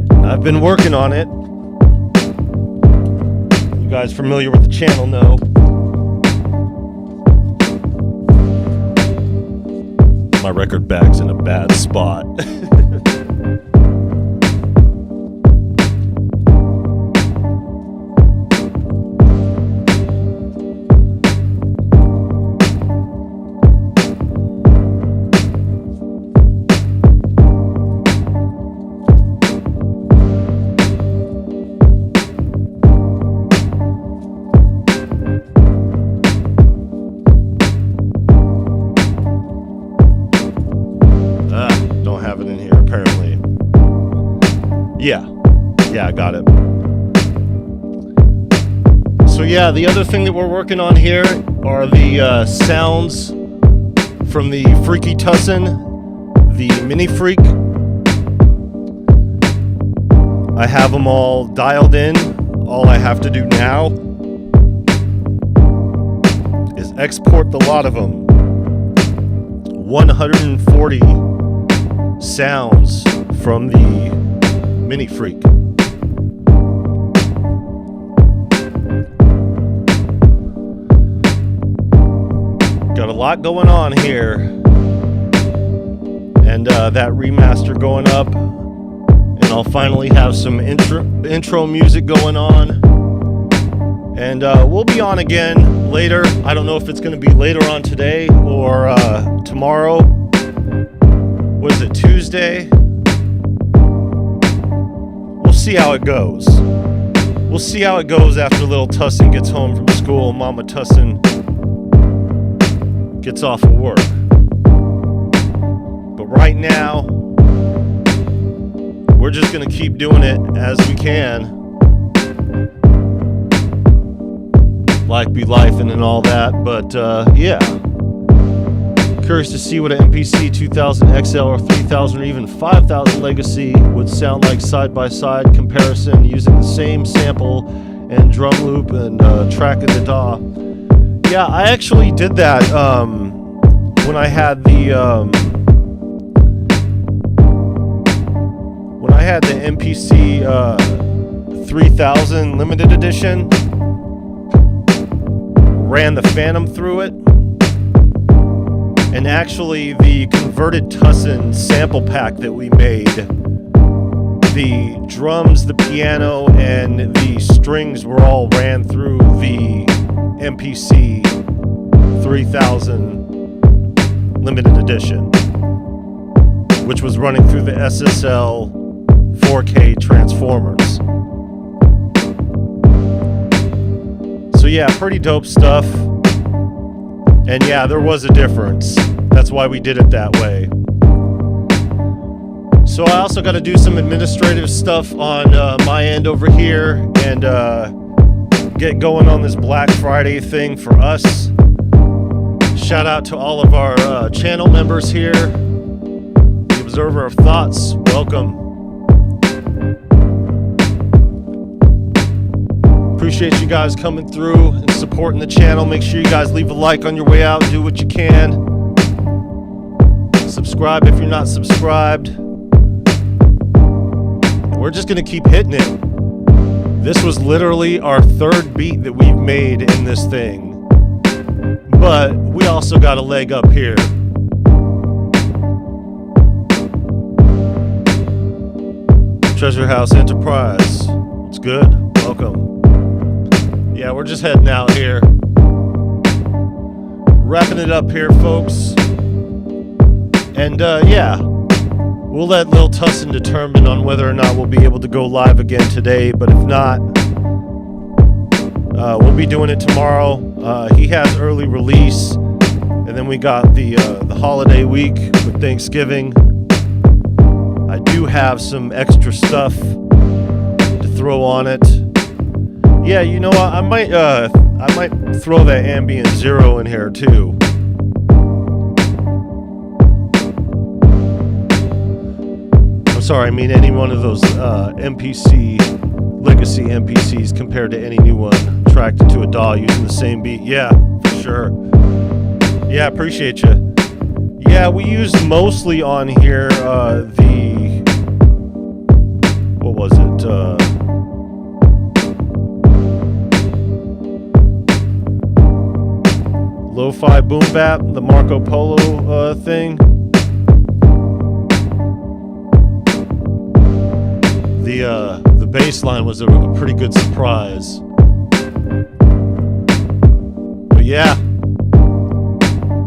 And I've been working on it. You guys familiar with the channel know. My record bag's in a bad spot. Yeah, I got it. So yeah, the other thing that we're working on here are the sounds from the Freaky Tussin, the Mini Freak. I have them all dialed in. All I have to do now is export the lot of them. 140 sounds from the Mini Freak. Got a lot going on here, and that remaster going up, and I'll finally have some intro music going on, and we'll be on again later. I don't know if it's going to be later on today or tomorrow. Was it Tuesday? We'll see how it goes. We'll see how it goes after little Tussin gets home from school. Mama Tussin gets off of work. But right now, we're just going to keep doing it as we can. Life be lifing and all that. But yeah. Curious to see what an MPC 2000 XL or 3000 or even 5000 Legacy would sound like side-by-side comparison using the same sample and drum loop and track of the DAW. Yeah, I actually did that when I had the MPC 3000 limited edition. Ran the Phantom through it, and actually the converted Tussin sample pack that we made, the drums, the piano, and the strings were all ran through the MPC 3000 limited edition, which was running through the SSL 4K transformers. So yeah, pretty dope stuff. And yeah, there was a difference. That's why we did it that way. So I also got to do some administrative stuff on my end over here and get going on this Black Friday thing for us. Shout out to all of our channel members here. The Observer of Thoughts, welcome. Appreciate you guys coming through and supporting the channel. Make sure you guys leave a like on your way out. Do what you can. Subscribe if you're not subscribed. And we're just going to keep hitting it. This was literally our third beat that we've made in this thing. But we also got a leg up here. Treasure House Enterprise. What's good? Welcome. Yeah, we're just heading out here. Wrapping it up here, folks. And yeah, we'll let Lil Tussin determine on whether or not we'll be able to go live again today. But if not, we'll be doing it tomorrow. He has early release. And then we got the holiday week with Thanksgiving. I do have some extra stuff to throw on it. Yeah, you know what? I might throw that ambient zero in here too. I'm sorry, I mean any one of those MPC legacy MPCs compared to any new one tracked into a DAW using the same beat. Yeah, for sure. Yeah, appreciate you. Yeah, we used mostly on here what was it? Lo-fi boom bap, the Marco Polo thing. The bass line was a pretty good surprise. But yeah,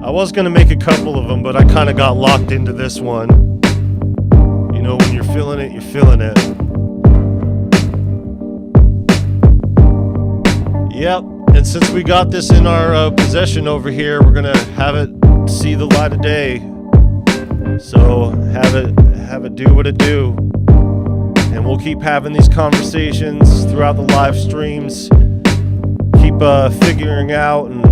I was gonna make a couple of them, but I kind of got locked into this one. You know, when you're feeling it, you're feeling it. Yep. And since we got this in our possession over here, we're gonna have it see the light of day. So have it do what it do, and we'll keep having these conversations throughout the live streams. Keep figuring out and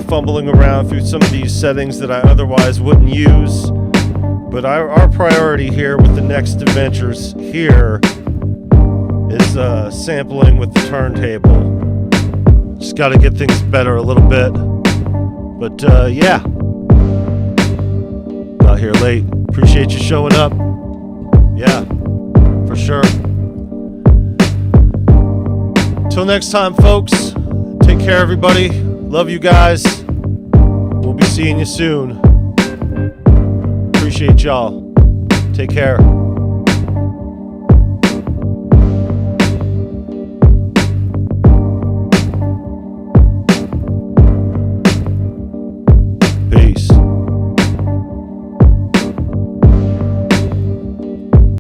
fumbling around through some of these settings that I otherwise wouldn't use. But our priority here with the next adventures here is sampling with the turntable. Just got to get things better a little bit. But yeah, got here late. Appreciate you showing up. Yeah, for sure. Till next time, folks. Take care, everybody. Love you guys. We'll be seeing you soon. Appreciate y'all. Take care.